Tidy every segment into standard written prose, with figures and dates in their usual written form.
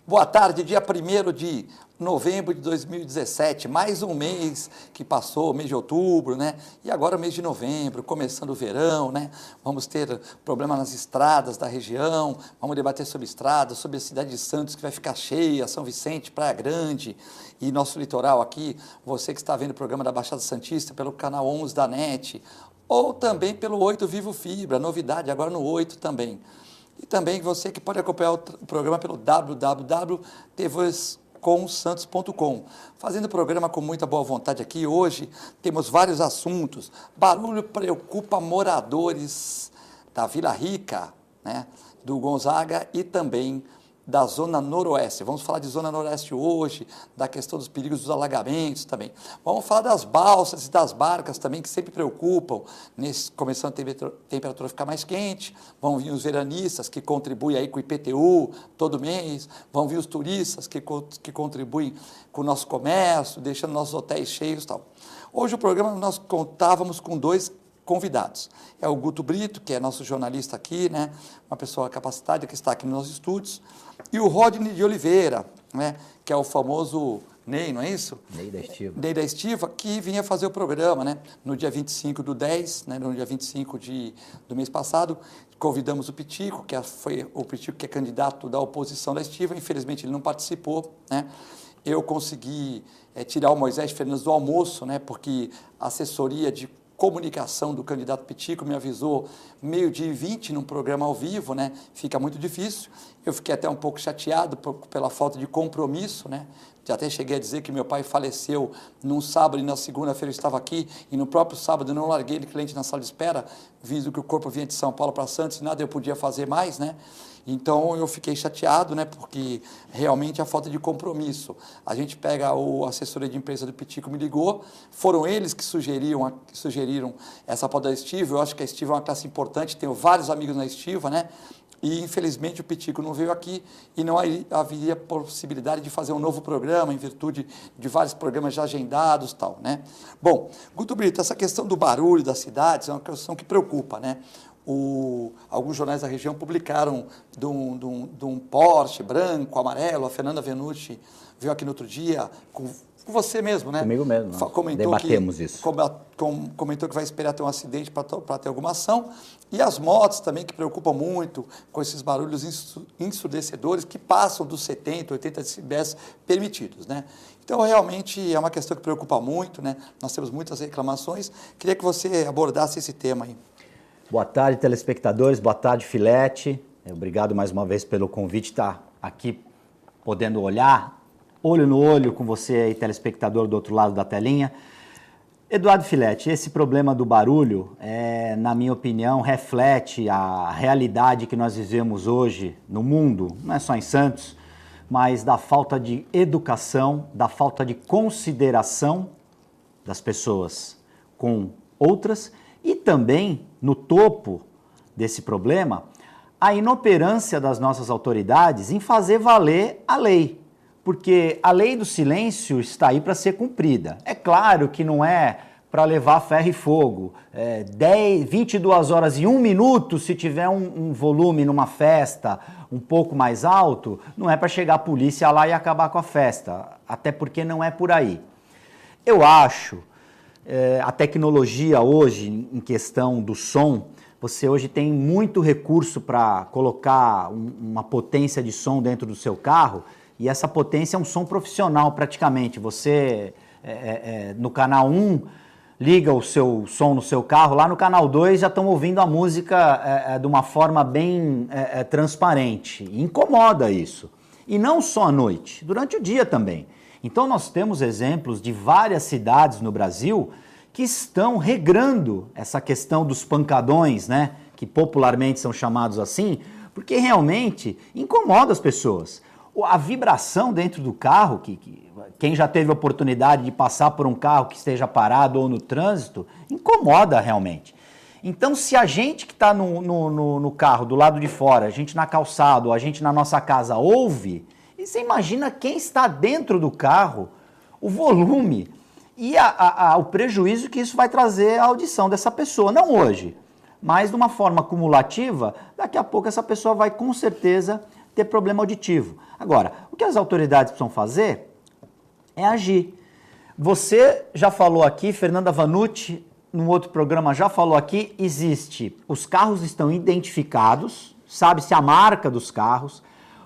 Boa tarde, dia 1º de novembro de 2017, mais um mês que passou, mês de outubro, né? E agora mês de novembro, começando o verão, né? Vamos ter problema nas estradas da região, vamos debater sobre estradas, sobre a cidade de Santos que vai ficar cheia, São Vicente, Praia Grande e nosso litoral aqui. Você que está vendo o programa da Baixada Santista pelo canal 11 da NET, ou também pelo 8 Vivo Fibra, novidade agora no 8 também. E também você que pode acompanhar o programa pelo www.tvscomsantos.com. Fazendo o programa com muita boa vontade aqui, hoje temos vários assuntos. Barulho preocupa moradores da Vila Rica, né, do Gonzaga e também da Zona Noroeste. Vamos falar de Zona Noroeste hoje, da questão dos perigos dos alagamentos também. Vamos falar das balsas e das barcas também, que sempre preocupam, começando a temperatura ficar mais quente. Vão vir os veranistas, que contribuem aí com o IPTU todo mês. Vão vir os turistas, que contribuem com o nosso comércio, deixando nossos hotéis cheios e tal. Hoje o programa nós contávamos com dois convidados. É o Guto Brito, que é nosso jornalista aqui, né? Uma pessoa capacitada que está aqui nos nossos estúdios, e o Rodney de Oliveira, né? Que é o famoso Ney, não é isso? Ney da Estiva. Ney da Estiva, que vinha fazer o programa, né? No dia 25/10, né? No dia 25 do mês passado, convidamos o Pitico, que foi o Pitico que é candidato da oposição da Estiva, infelizmente ele não participou, né? Eu consegui tirar o Moisés Fernandes do almoço, né? Porque a assessoria de comunicação do candidato Pitico me avisou 12h20 num programa ao vivo, né? Fica muito difícil. Eu fiquei até um pouco chateado pela falta de compromisso, né? Já até cheguei a dizer que meu pai faleceu num sábado e na segunda-feira eu estava aqui e no próprio sábado eu não larguei ele cliente na sala de espera, visto que o corpo vinha de São Paulo para Santos e nada eu podia fazer mais, né? Então eu fiquei chateado, né? Porque realmente a falta de compromisso. A gente pega a assessoria de imprensa do Pitico me ligou, foram eles que sugeriram essa pauta da Estiva. Eu acho que a Estiva é uma classe importante, tenho vários amigos na Estiva, né? E infelizmente o Pitico não veio aqui e não haveria possibilidade de fazer um novo programa em virtude de vários programas já agendados e tal, né? Bom, Guto Brito, essa questão do barulho das cidades é uma questão que preocupa, né? Alguns jornais da região publicaram de um Porsche branco, amarelo. A Fernanda Venucci veio aqui no outro dia com você mesmo, né? Comigo mesmo, debatemos isso. Comentou que vai esperar ter um acidente para ter alguma ação. E as motos também, que preocupam muito com esses barulhos ensurdecedores que passam dos 70, 80 decibéis permitidos, né? Então, realmente, é uma questão que preocupa muito, né? Nós temos muitas reclamações. Queria que você abordasse esse tema aí. Boa tarde, telespectadores. Boa tarde, Filete. Obrigado mais uma vez pelo convite, estar aqui podendo olhar, olho no olho com você aí, telespectador do outro lado da telinha. Eduardo Filete, esse problema do barulho, na minha opinião, reflete a realidade que nós vivemos hoje no mundo, não é só em Santos, mas da falta de educação, da falta de consideração das pessoas com outras e também, no topo desse problema, a inoperância das nossas autoridades em fazer valer a lei. Porque a lei do silêncio está aí para ser cumprida. É claro que não é para levar ferro e fogo. 22 horas e 1 minuto, se tiver um volume numa festa um pouco mais alto, não é para chegar a polícia lá e acabar com a festa. Até porque não é por aí. Eu acho... a tecnologia hoje, em questão do som, você hoje tem muito recurso para colocar uma potência de som dentro do seu carro, e essa potência é um som profissional praticamente. Você, no canal 1, liga o seu som no seu carro, lá no canal 2 já estão ouvindo a música de uma forma bem transparente. Incomoda isso. E não só à noite, durante o dia também. Então nós temos exemplos de várias cidades no Brasil que estão regrando essa questão dos pancadões, né? Que popularmente são chamados assim, porque realmente incomoda as pessoas. A vibração dentro do carro, quem já teve a oportunidade de passar por um carro que esteja parado ou no trânsito, incomoda realmente. Então, se a gente que está no carro, do lado de fora, a gente na calçada, ou a gente na nossa casa ouve, e você imagina quem está dentro do carro, o volume e o prejuízo que isso vai trazer à audição dessa pessoa. Não hoje, mas de uma forma cumulativa, daqui a pouco essa pessoa vai com certeza ter problema auditivo. Agora, o que as autoridades precisam fazer é agir. Você já falou aqui, Fernanda Vanucci, num outro programa já falou aqui, os carros estão identificados, sabe-se a marca dos carros,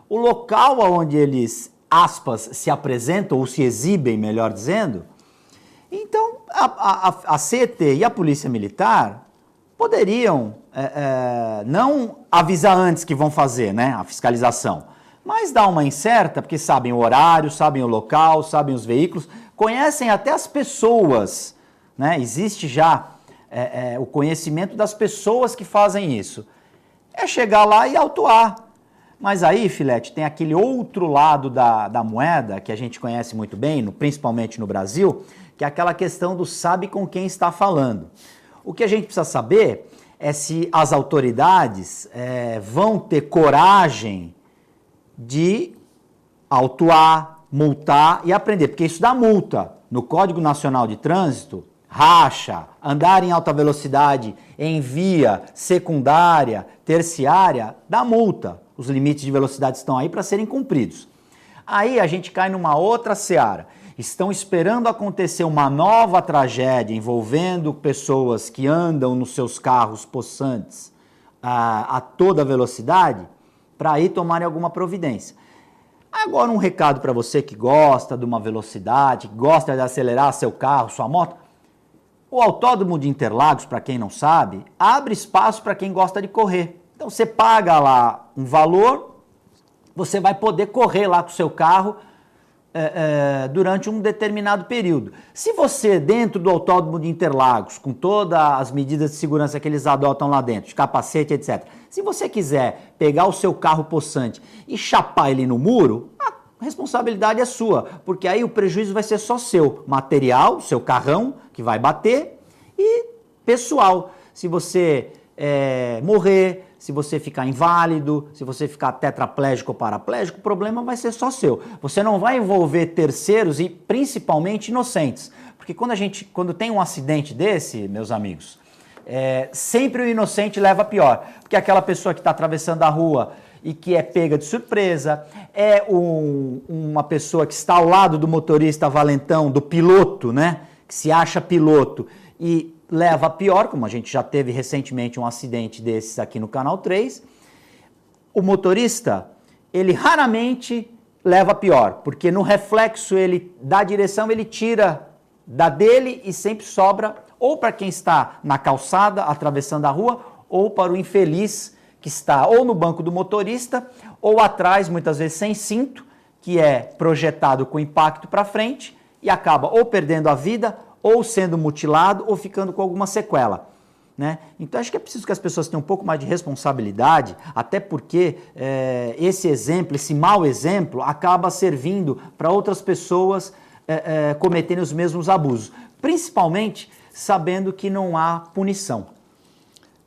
o local onde eles, aspas, se apresentam ou se exibem, melhor dizendo. Então, a CET e a Polícia Militar poderiam não avisar antes que vão fazer, né, a fiscalização, mas dar uma incerta, porque sabem o horário, sabem o local, sabem os veículos, conhecem até as pessoas, né? Existe já o conhecimento das pessoas que fazem isso. É chegar lá e autuar. Mas aí, Filete, tem aquele outro lado da moeda que a gente conhece muito bem, principalmente no Brasil, que é aquela questão do sabe com quem está falando. O que a gente precisa saber é se as autoridades vão ter coragem de autuar, multar e aprender, porque isso dá multa. No Código Nacional de Trânsito, racha, andar em alta velocidade em via secundária, terciária, dá multa. Os limites de velocidade estão aí para serem cumpridos. Aí a gente cai numa outra seara. Estão esperando acontecer uma nova tragédia envolvendo pessoas que andam nos seus carros possantes a toda velocidade para aí tomarem alguma providência. Agora um recado para você que gosta de uma velocidade, que gosta de acelerar seu carro, sua moto. O Autódromo de Interlagos, para quem não sabe, abre espaço para quem gosta de correr. Então você paga lá um valor, você vai poder correr lá com o seu carro durante um determinado período. Se você, dentro do Autódromo de Interlagos, com todas as medidas de segurança que eles adotam lá dentro, de capacete, etc., se você quiser pegar o seu carro possante e chapar ele no muro, a responsabilidade é sua, porque aí o prejuízo vai ser só seu, material, seu carrão, que vai bater, e pessoal. Se você morrer, se você ficar inválido, se você ficar tetraplégico ou paraplégico, o problema vai ser só seu. Você não vai envolver terceiros e principalmente inocentes. Porque quando tem um acidente desse, meus amigos, sempre o inocente leva pior. Porque aquela pessoa que está atravessando a rua e que é pega de surpresa, uma pessoa que está ao lado do motorista valentão, do piloto, né? Que se acha piloto e leva a pior, como a gente já teve recentemente um acidente desses aqui no Canal 3, o motorista, ele raramente leva a pior, porque no reflexo da direção ele tira da dele e sempre sobra ou para quem está na calçada atravessando a rua ou para o infeliz que está ou no banco do motorista ou atrás, muitas vezes sem cinto, que é projetado com impacto para frente e acaba ou perdendo a vida ou sendo mutilado, ou ficando com alguma sequela, né? Então, acho que é preciso que as pessoas tenham um pouco mais de responsabilidade, até porque esse exemplo, esse mau exemplo, acaba servindo para outras pessoas cometerem os mesmos abusos, principalmente sabendo que não há punição.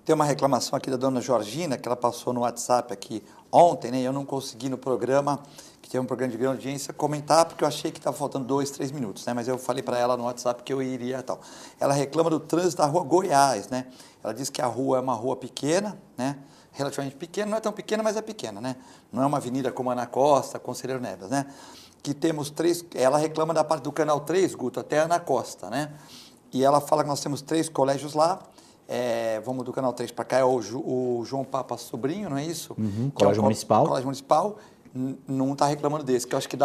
Tem uma reclamação aqui da dona Georgina, que ela passou no WhatsApp aqui ontem, né? Eu não consegui no programa, que teve um programa de grande audiência, comentar, porque eu achei que estava faltando 2, 3 minutos, né? Mas eu falei para ela no WhatsApp que eu iria e tal. Ela reclama do trânsito da rua Goiás, né? Ela diz que a rua é uma rua pequena, né? Relativamente pequena, não é tão pequena, mas é pequena, né? Não é uma avenida como Ana Costa, Conselheiro Neves, né? Que temos 3, ela reclama da parte do Canal 3, Guto, até Ana Costa, né? E ela fala que nós temos 3 colégios lá. Vamos do Canal 3 para cá, é o João Papa Sobrinho, não é isso? Uhum, Colégio Municipal. Colégio Municipal. Não está reclamando desse, que eu acho que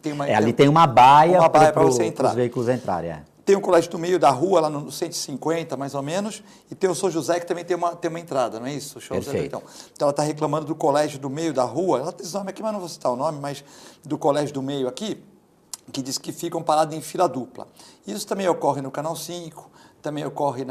tem uma... ali tem uma baia para você entrar. Os veículos entrarem. Tem um colégio do meio da rua, lá no 150, mais ou menos, e tem o São José, que também tem uma entrada, não é isso? Então ela está reclamando do colégio do meio da rua, ela tem esse nome aqui, mas não vou citar o nome, mas do colégio do meio aqui, que diz que ficam parados em fila dupla. Isso também ocorre no Canal 5, também ocorria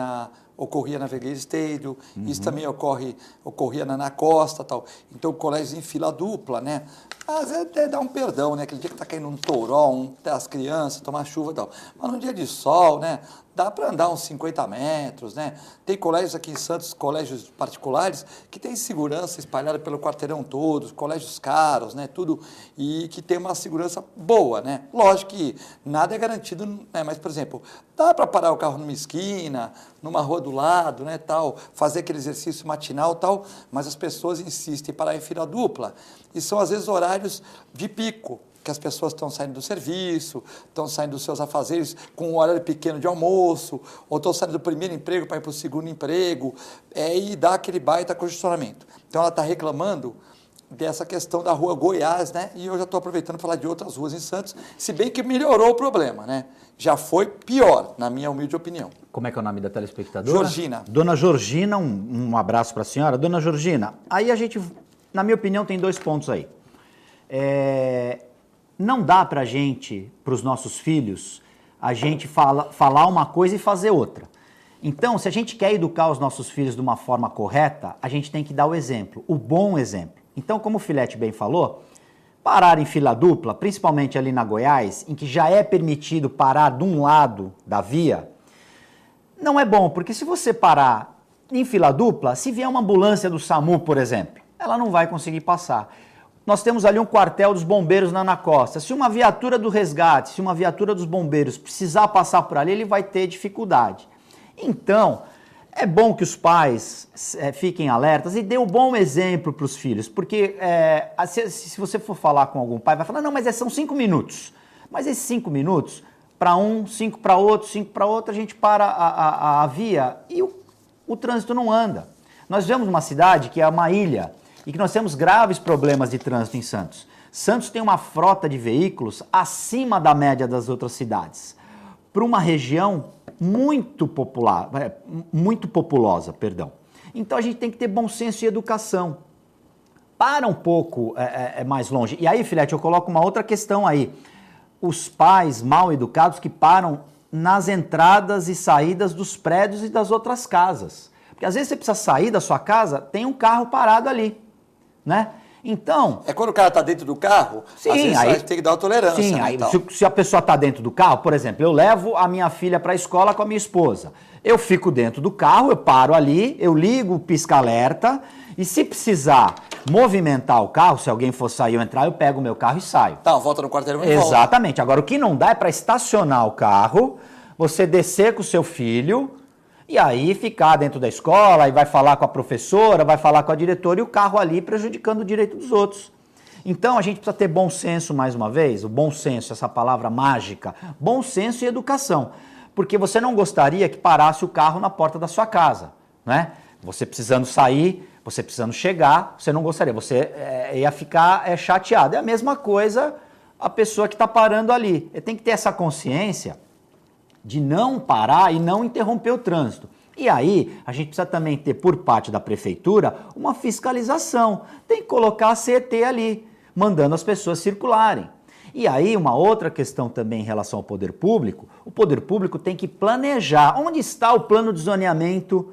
na Vegueira Stadium, isso também ocorria na Ana Costa, tal. Então, colégios em fila dupla, né? Mas até dá um perdão, né? Aquele dia que está caindo um toró, as crianças, tomar chuva e tal. Mas num dia de sol, né? dá para andar uns 50 metros, né? Tem colégios aqui em Santos, colégios particulares, que tem segurança espalhada pelo quarteirão todo, colégios caros, né? Tudo, e que tem uma segurança boa, né? Lógico que nada é garantido, né? Mas, por exemplo, dá para parar o carro numa esquina, numa rua do lado, né, tal, fazer aquele exercício matinal, tal, mas as pessoas insistem em parar em fila dupla, e são às vezes horários de pico, que as pessoas estão saindo do serviço, estão saindo dos seus afazeres com um horário pequeno de almoço, ou estão saindo do primeiro emprego para ir para o segundo emprego, e dá aquele baita congestionamento. Então ela está reclamando dessa questão da rua Goiás, né? E eu já estou aproveitando para falar de outras ruas em Santos, se bem que melhorou o problema, né? Já foi pior, na minha humilde opinião. Como é que é o nome da telespectadora? Georgina. Dona Georgina, um abraço para a senhora. Dona Georgina, aí a gente, na minha opinião, tem 2 pontos aí. Não dá para a gente, para os nossos filhos, a gente falar uma coisa e fazer outra. Então, se a gente quer educar os nossos filhos de uma forma correta, a gente tem que dar o exemplo, o bom exemplo. Então, como o Filete bem falou, parar em fila dupla, principalmente ali na Goiás, em que já é permitido parar de um lado da via, não é bom, porque se você parar em fila dupla, se vier uma ambulância do SAMU, por exemplo, ela não vai conseguir passar. Nós temos ali um quartel dos bombeiros na Costa. Se uma viatura do resgate, se uma viatura dos bombeiros precisar passar por ali, ele vai ter dificuldade. Então, é bom que os pais fiquem alertas e dê um bom exemplo para os filhos, porque se você for falar com algum pai, vai falar, não, mas são 5 minutos. Mas esses 5 minutos, para um, 5 para outro, 5 para outro, a gente para a via e o trânsito não anda. Nós vivemos numa cidade que é uma ilha e que nós temos graves problemas de trânsito em Santos. Santos tem uma frota de veículos acima da média das outras cidades, para uma região muito populosa, perdão. Então a gente tem que ter bom senso e educação. Para um pouco mais longe. E aí, Filete, eu coloco uma outra questão aí. Os pais mal educados que param nas entradas e saídas dos prédios e das outras casas. Porque às vezes você precisa sair da sua casa, tem um carro parado ali, né? Então... É quando o cara está dentro do carro, sim, às vezes aí, a gente tem que dar uma tolerância. Sim, né, aí, se a pessoa está dentro do carro, por exemplo, eu levo a minha filha para a escola com a minha esposa. Eu fico dentro do carro, eu paro ali, eu ligo o pisca-alerta e se precisar movimentar o carro, se alguém for sair ou entrar, eu pego o meu carro e saio. Tá, volta no quarteirão e volta. Exatamente. Agora, o que não dá é para estacionar o carro, você descer com o seu filho... E aí ficar dentro da escola, e vai falar com a professora, vai falar com a diretora e o carro ali prejudicando o direito dos outros. Então a gente precisa ter bom senso mais uma vez, o bom senso, essa palavra mágica, bom senso e educação. Porque você não gostaria que parasse o carro na porta da sua casa, né? Você precisando sair, você precisando chegar, você não gostaria, você ia ficar chateado. É a mesma coisa a pessoa que está parando ali. Tem que ter essa consciência de não parar e não interromper o trânsito. E aí, a gente precisa também ter, por parte da prefeitura, uma fiscalização. Tem que colocar a CET ali, mandando as pessoas circularem. E aí, uma outra questão também em relação ao poder público, o poder público tem que planejar. Onde está o plano de zoneamento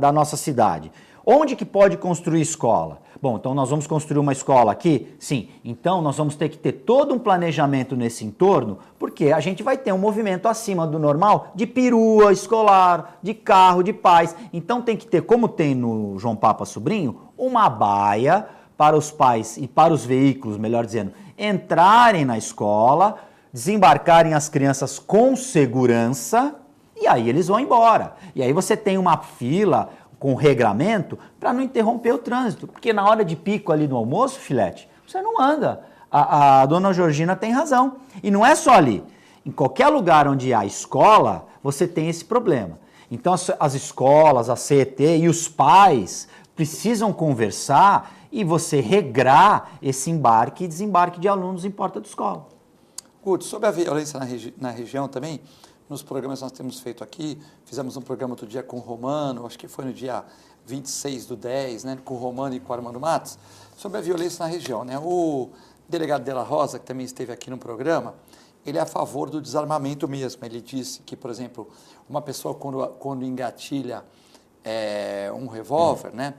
da nossa cidade? Onde que pode construir escola? Bom, então nós vamos construir uma escola aqui? Sim. Então nós vamos ter que ter todo um planejamento nesse entorno, porque a gente vai ter um movimento acima do normal de perua escolar, de carro, de pais. Então tem que ter, como tem no João Papa Sobrinho, uma baia para os pais e para os veículos, melhor dizendo, entrarem na escola, desembarcarem as crianças com segurança e aí eles vão embora. E aí você tem uma fila com regramento para não interromper o trânsito. Porque na hora de pico ali no almoço, Filete, você não anda. A dona Georgina tem razão. E não é só ali. Em qualquer lugar onde há escola, você tem esse problema. Então as escolas, a CET e os pais precisam conversar e você regrar esse embarque e desembarque de alunos em porta de escola. Guto, sobre a violência na região também, nos programas que nós temos feito aqui, fizemos um programa outro dia com o Romano, acho que foi no dia 26/10, né, com o Romano e com o Armando Matos, sobre a violência na região, né? O delegado Della Rosa, que também esteve aqui no programa, ele é a favor do desarmamento mesmo. Ele disse que, por exemplo, uma pessoa quando engatilha um revólver, né,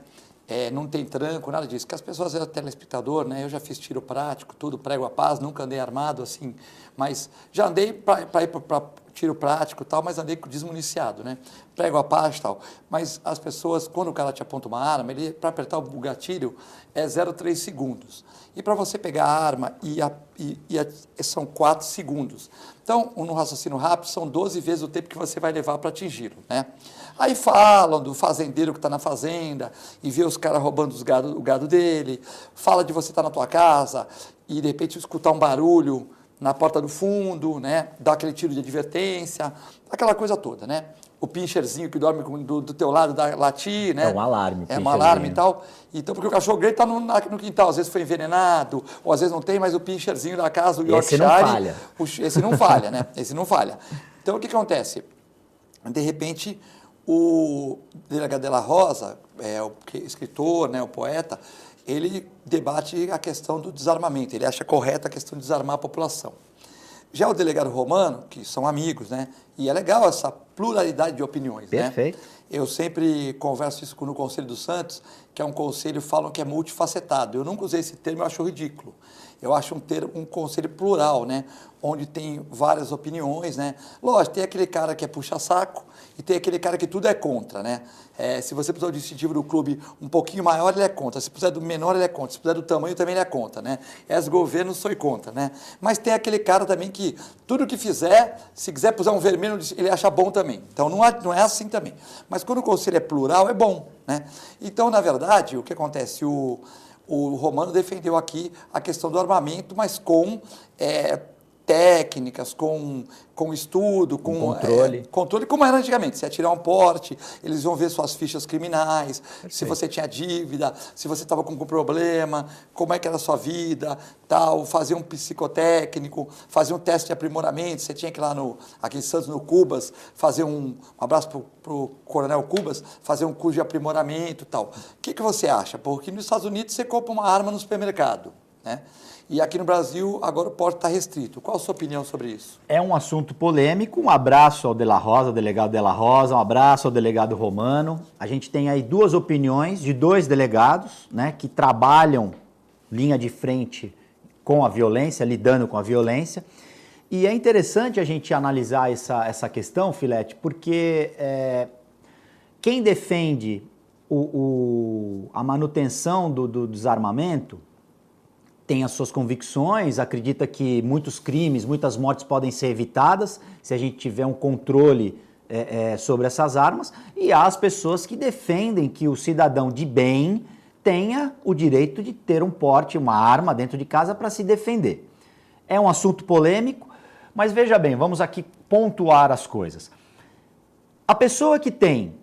não tem tranco, nada disso. Que as pessoas, às vezes, telespectador, né, eu já fiz tiro prático, tudo, prego a paz, nunca andei armado assim, mas já andei para ir para tiro prático e tal, mas andei desmuniciado, né? Prego a paz e tal. Mas as pessoas, quando o cara te aponta uma arma, ele, para apertar o gatilho, é 0,3 segundos. E para você pegar a arma, são 4 segundos. Então, no raciocínio rápido, são 12 vezes o tempo que você vai levar para atingi-lo, né? Aí falam do fazendeiro que está na fazenda e vê os caras roubando o gado dele, fala de você estar na tua casa e, de repente, escutar um barulho na porta do fundo, né? Dá aquele tiro de advertência, aquela coisa toda, né? O pincherzinho que dorme do teu lado dá latir, né? É um alarme. É um alarme e tal. Então, porque o cachorro grande está no quintal, às vezes foi envenenado, ou às vezes não tem, mas o pincherzinho da casa, o Yorkshire... Esse não falha. Esse não falha, né? Esse não falha. Então, o que acontece? De repente, o Delegado de la Rosa, o escritor, né, o poeta, ele debate a questão do desarmamento, ele acha correta a questão de desarmar a população. Já o delegado Romano, que são amigos, né? E é legal essa pluralidade de opiniões, Perfeito. né? Eu sempre converso isso no Conselho dos Santos, que é um conselho, falam que é multifacetado. Eu nunca usei esse termo, eu acho ridículo. Eu acho um conselho plural, né? Onde tem várias opiniões, né? Lógico, tem aquele cara que é puxa-saco e tem aquele cara que tudo é contra, né? Se você precisar do distintivo do clube um pouquinho maior, ele é contra. Se precisar do menor, ele é contra. Se precisar do tamanho, também ele é contra, né? Governo, sou contra, né? Mas tem aquele cara também que tudo que fizer, se quiser puser um vermelho, ele acha bom também. Então, não é assim também. Mas quando o conselho é plural, é bom, né? Então, na verdade, o que acontece? O Romano defendeu aqui a questão do armamento, mas com técnicas, com estudo, com controle, como era antigamente. Se atirar um porte, eles vão ver suas fichas criminais, se você tinha dívida, se você estava com algum problema, como é que era a sua vida, tal, fazer um psicotécnico, fazer um teste de aprimoramento. Você tinha que ir lá aqui em Santos, no Cubas, fazer um abraço para o Coronel Cubas, fazer um curso de aprimoramento e tal. O que você acha? Porque nos Estados Unidos você compra uma arma no supermercado, né? E aqui no Brasil, agora o porte está restrito. Qual a sua opinião sobre isso? É um assunto polêmico. Um abraço ao De La Rosa, ao delegado De La Rosa, um abraço ao delegado Romano. A gente tem aí duas opiniões de dois delegados, né, que trabalham linha de frente com a violência, lidando com a violência. E é interessante a gente analisar essa questão, Filete, porque quem defende a manutenção do desarmamento tem as suas convicções, acredita que muitos crimes, muitas mortes podem ser evitadas se a gente tiver um controle sobre essas armas, e há as pessoas que defendem que o cidadão de bem tenha o direito de ter um porte, uma arma dentro de casa para se defender. É um assunto polêmico, mas veja bem, vamos aqui pontuar as coisas. A pessoa que tem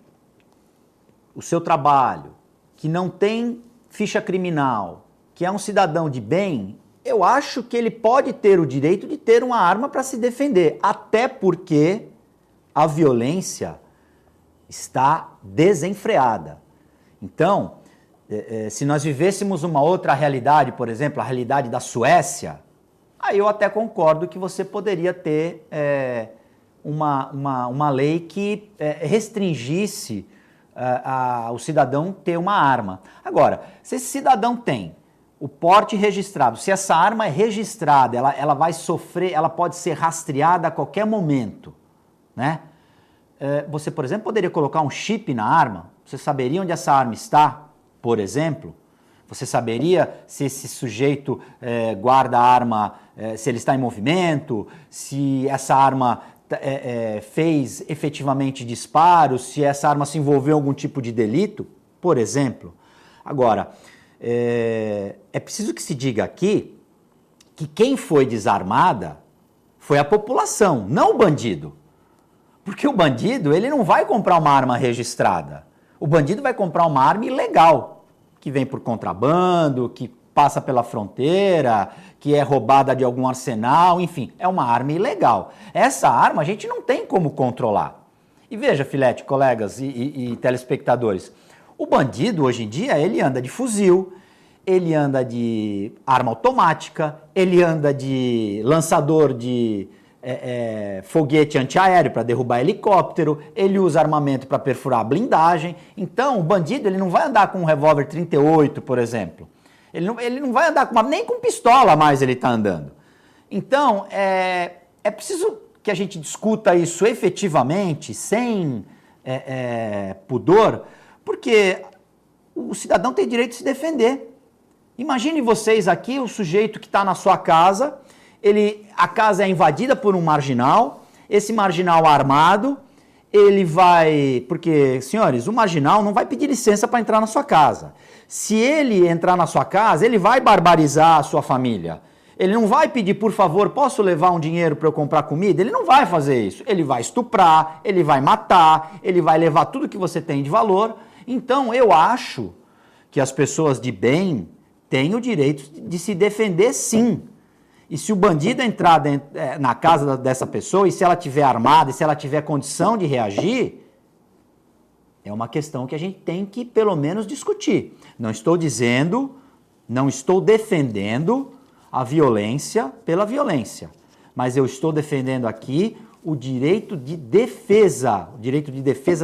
o seu trabalho, que não tem ficha criminal, que é um cidadão de bem, eu acho que ele pode ter o direito de ter uma arma para se defender, até porque a violência está desenfreada. Então, se nós vivêssemos uma outra realidade, por exemplo, a realidade da Suécia, aí eu até concordo que você poderia ter uma lei que restringisse o cidadão ter uma arma. Agora, se esse cidadão tem o porte registrado, se essa arma é registrada, ela vai sofrer, ela pode ser rastreada a qualquer momento, né? Você, por exemplo, poderia colocar um chip na arma, você saberia onde essa arma está, por exemplo? Você saberia se esse sujeito guarda a arma, se ele está em movimento, se essa arma fez efetivamente disparos, se essa arma se envolveu em algum tipo de delito, por exemplo. Agora, é preciso que se diga aqui que quem foi desarmada foi a população, não o bandido. Porque o bandido, ele não vai comprar uma arma registrada. O bandido vai comprar uma arma ilegal, que vem por contrabando, que passa pela fronteira, que é roubada de algum arsenal, enfim, é uma arma ilegal. Essa arma a gente não tem como controlar. E veja, Filete, colegas e telespectadores, o bandido hoje em dia, ele anda de fuzil, ele anda de arma automática, ele anda de lançador de foguete antiaéreo para derrubar helicóptero, ele usa armamento para perfurar a blindagem. Então, o bandido, ele não vai andar com um revólver 38, por exemplo. Ele não vai andar nem com pistola mais ele está andando. Então, é preciso que a gente discuta isso efetivamente, sem pudor, porque o cidadão tem direito de se defender. Imagine vocês aqui, o sujeito que está na sua casa, a casa é invadida por um marginal, esse marginal armado, ele vai... Porque, senhores, o marginal não vai pedir licença para entrar na sua casa. Se ele entrar na sua casa, ele vai barbarizar a sua família. Ele não vai pedir, por favor, posso levar um dinheiro para eu comprar comida? Ele não vai fazer isso. Ele vai estuprar, ele vai matar, ele vai levar tudo que você tem de valor. Então, eu acho que as pessoas de bem têm o direito de se defender, sim. E se o bandido entrar na casa dessa pessoa, e se ela tiver armada, e se ela tiver condição de reagir, é uma questão que a gente tem que, pelo menos, discutir. Não estou dizendo, não estou defendendo a violência pela violência, mas eu estou defendendo aqui o direito de defesa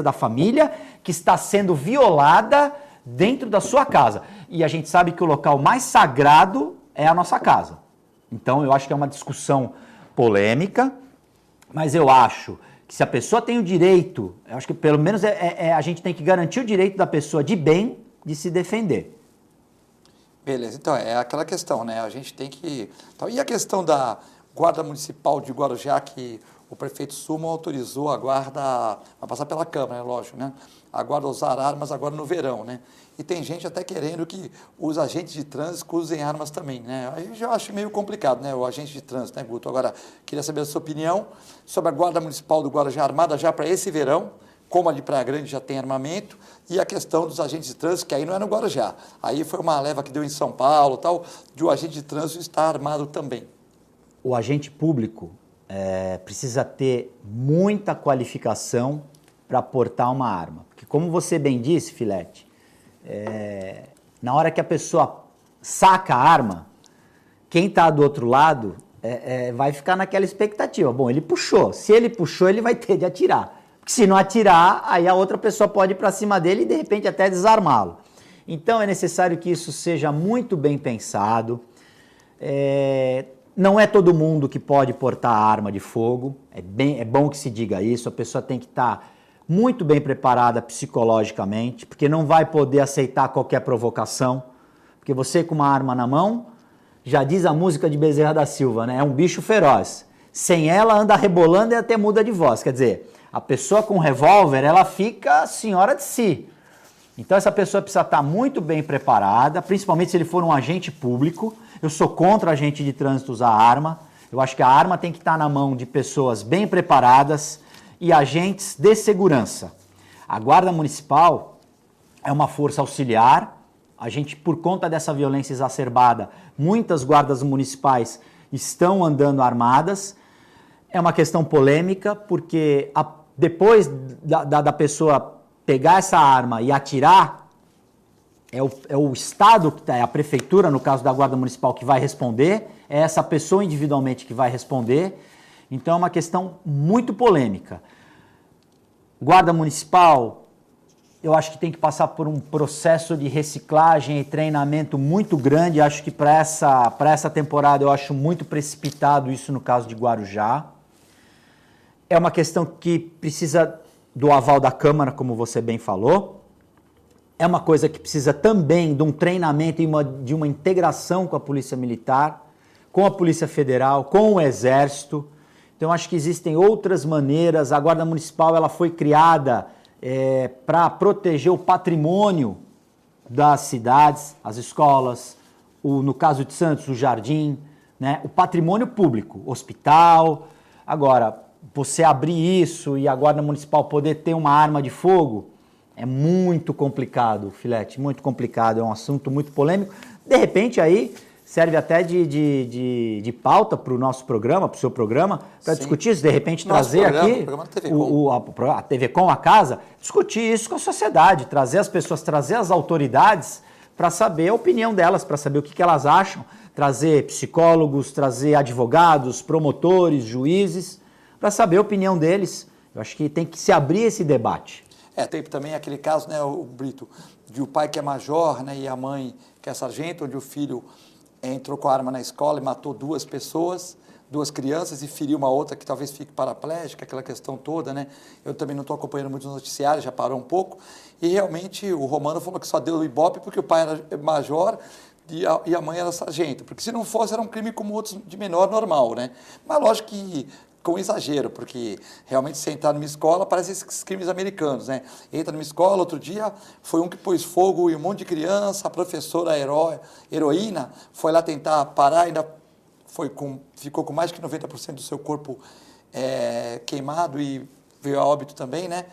da família que está sendo violada dentro da sua casa. E a gente sabe que o local mais sagrado é a nossa casa. Então eu acho que é uma discussão polêmica, mas eu acho que se a pessoa tem o direito, eu acho que pelo menos a gente tem que garantir o direito da pessoa de bem de se defender. Beleza, então é aquela questão, né? A gente tem que... Então, e a questão da Guarda Municipal de Guarujá, que o prefeito Suman autorizou a guarda, vai passar pela Câmara, né? Lógico, né? A guarda usar armas agora no verão, né? E tem gente até querendo que os agentes de trânsito usem armas também, né? Aí eu já acho meio complicado, né? O agente de trânsito, né, Guto? Agora, queria saber a sua opinião sobre a Guarda Municipal do Guarujá armada já para esse verão, como a de Praia Grande já tem armamento, e a questão dos agentes de trânsito, que aí não é no Guarujá. Aí foi uma leva que deu em São Paulo, tal, de o agente de trânsito estar armado também. O agente público precisa ter muita qualificação para portar uma arma. Porque como você bem disse, Filete, na hora que a pessoa saca a arma, quem está do outro lado vai ficar naquela expectativa. Bom, ele puxou. Se ele puxou, ele vai ter de atirar. Porque se não atirar, aí a outra pessoa pode ir para cima dele e de repente até desarmá-lo. Então é necessário que isso seja muito bem pensado. Não é todo mundo que pode portar arma de fogo. É bom que se diga isso. A pessoa tem que estar muito bem preparada psicologicamente, porque não vai poder aceitar qualquer provocação. Porque você com uma arma na mão, já diz a música de Bezerra da Silva, né? É um bicho feroz. Sem ela anda rebolando e até muda de voz. Quer dizer, a pessoa com revólver, ela fica senhora de si. Então essa pessoa precisa estar muito bem preparada, principalmente se ele for um agente público. Eu sou contra agente de trânsito usar arma. Eu acho que a arma tem que estar na mão de pessoas bem preparadas e agentes de segurança. A Guarda Municipal é uma força auxiliar. A gente, por conta dessa violência exacerbada, muitas guardas municipais estão andando armadas. É uma questão polêmica, porque depois da pessoa pegar essa arma e atirar, é o Estado, é a Prefeitura, no caso da Guarda Municipal, que vai responder, é essa pessoa individualmente que vai responder. Então é uma questão muito polêmica. Guarda Municipal, eu acho que tem que passar por um processo de reciclagem e treinamento muito grande. Acho que para essa temporada eu acho muito precipitado isso no caso de Guarujá. É uma questão que precisa do aval da Câmara, como você bem falou. É uma coisa que precisa também de um treinamento e de uma integração com a Polícia Militar, com a Polícia Federal, com o Exército. Então, acho que existem outras maneiras. A Guarda Municipal ela foi criada para proteger o patrimônio das cidades, as escolas, no caso de Santos, o jardim, né? O patrimônio público, hospital. Agora, você abrir isso e a Guarda Municipal poder ter uma arma de fogo é muito complicado, Filete, muito complicado, é um assunto muito polêmico. De repente, aí serve até de pauta para o nosso programa, para o seu programa, para discutir isso, de repente trazer aqui a TV Com, a casa, discutir isso com a sociedade, trazer as pessoas, trazer as autoridades para saber a opinião delas, para saber o que elas acham, trazer psicólogos, trazer advogados, promotores, juízes, para saber a opinião deles. Eu acho que tem que se abrir esse debate. Tem também aquele caso, né, o Brito, de o pai que é major, né, e a mãe que é sargento, onde o filho entrou com a arma na escola e matou 2 pessoas, 2 crianças e feriu uma outra que talvez fique paraplégica, aquela questão toda, né? Eu também não estou acompanhando muito os noticiários, já parou um pouco. E realmente o Romano falou que só deu o Ibope porque o pai era major e a mãe era sargento. Porque se não fosse, era um crime como outros de menor normal, né? Mas lógico que com exagero, porque realmente você entrar numa escola, parece esses crimes americanos, né? Entra numa escola, outro dia foi um que pôs fogo em um monte de criança, a professora heroína foi lá tentar parar, ainda ficou com mais de 90% do seu corpo queimado e veio a óbito também, né?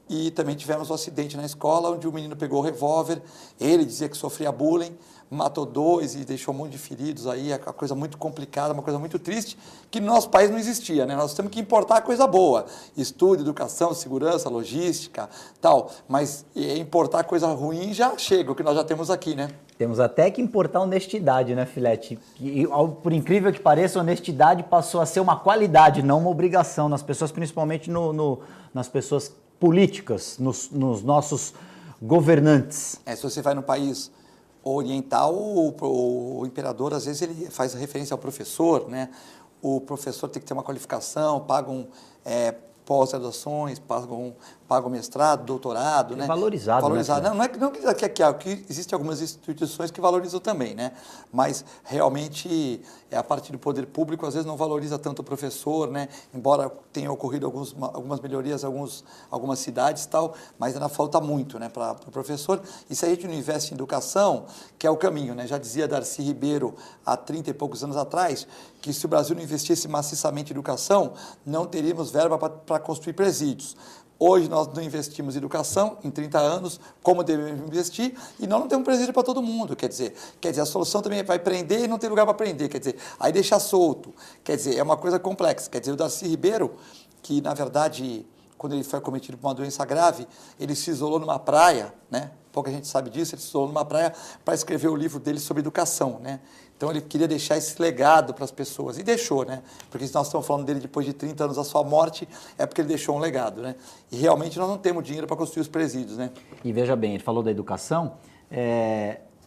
E também tivemos um acidente na escola, onde o menino pegou o revólver, ele dizia que sofria bullying, matou 2 e deixou um monte de feridos aí, uma coisa muito complicada, uma coisa muito triste, que no nosso país não existia, né? Nós temos que importar coisa boa, estudo, educação, segurança, logística, tal, mas importar coisa ruim já chega, o que nós já temos aqui, né? Temos até que importar honestidade, né, Filete? E, por incrível que pareça, a honestidade passou a ser uma qualidade, não uma obrigação nas pessoas, principalmente nas pessoas políticas, nos nossos governantes. Se você vai no país oriental, o imperador, às vezes, ele faz referência ao professor, né? O professor tem que ter uma qualificação, pagam pós-graduações, pagam mestrado, doutorado, né? Valorizado, valorizado. Né? Não que existem algumas instituições que valorizam também, né? Mas realmente a partir do poder público às vezes não valoriza tanto o professor, né? Embora tenha ocorrido algumas melhorias em algumas cidades e tal, mas ainda falta muito, né, para o professor. E se a gente não investe em educação, que é o caminho, né? Já dizia Darcy Ribeiro há 30 e poucos anos atrás, que se o Brasil não investisse maciçamente em educação, não teríamos verba para construir presídios. Hoje nós não investimos em educação em 30 anos, como devemos investir, e nós não temos presídio para todo mundo. Quer dizer, a solução também vai prender e não tem lugar para prender. Quer dizer, aí deixar solto. Quer dizer, é uma coisa complexa. Quer dizer, o Darcy Ribeiro, que na verdade, quando ele foi acometido por uma doença grave, ele se isolou numa praia, né? Pouca gente sabe disso, ele se isolou numa praia para escrever o livro dele sobre educação, né? Então ele queria deixar esse legado para as pessoas, e deixou, né? Porque se nós estamos falando dele depois de 30 anos da sua morte, é porque ele deixou um legado, né? E realmente nós não temos dinheiro para construir os presídios, né? E veja bem, ele falou da educação,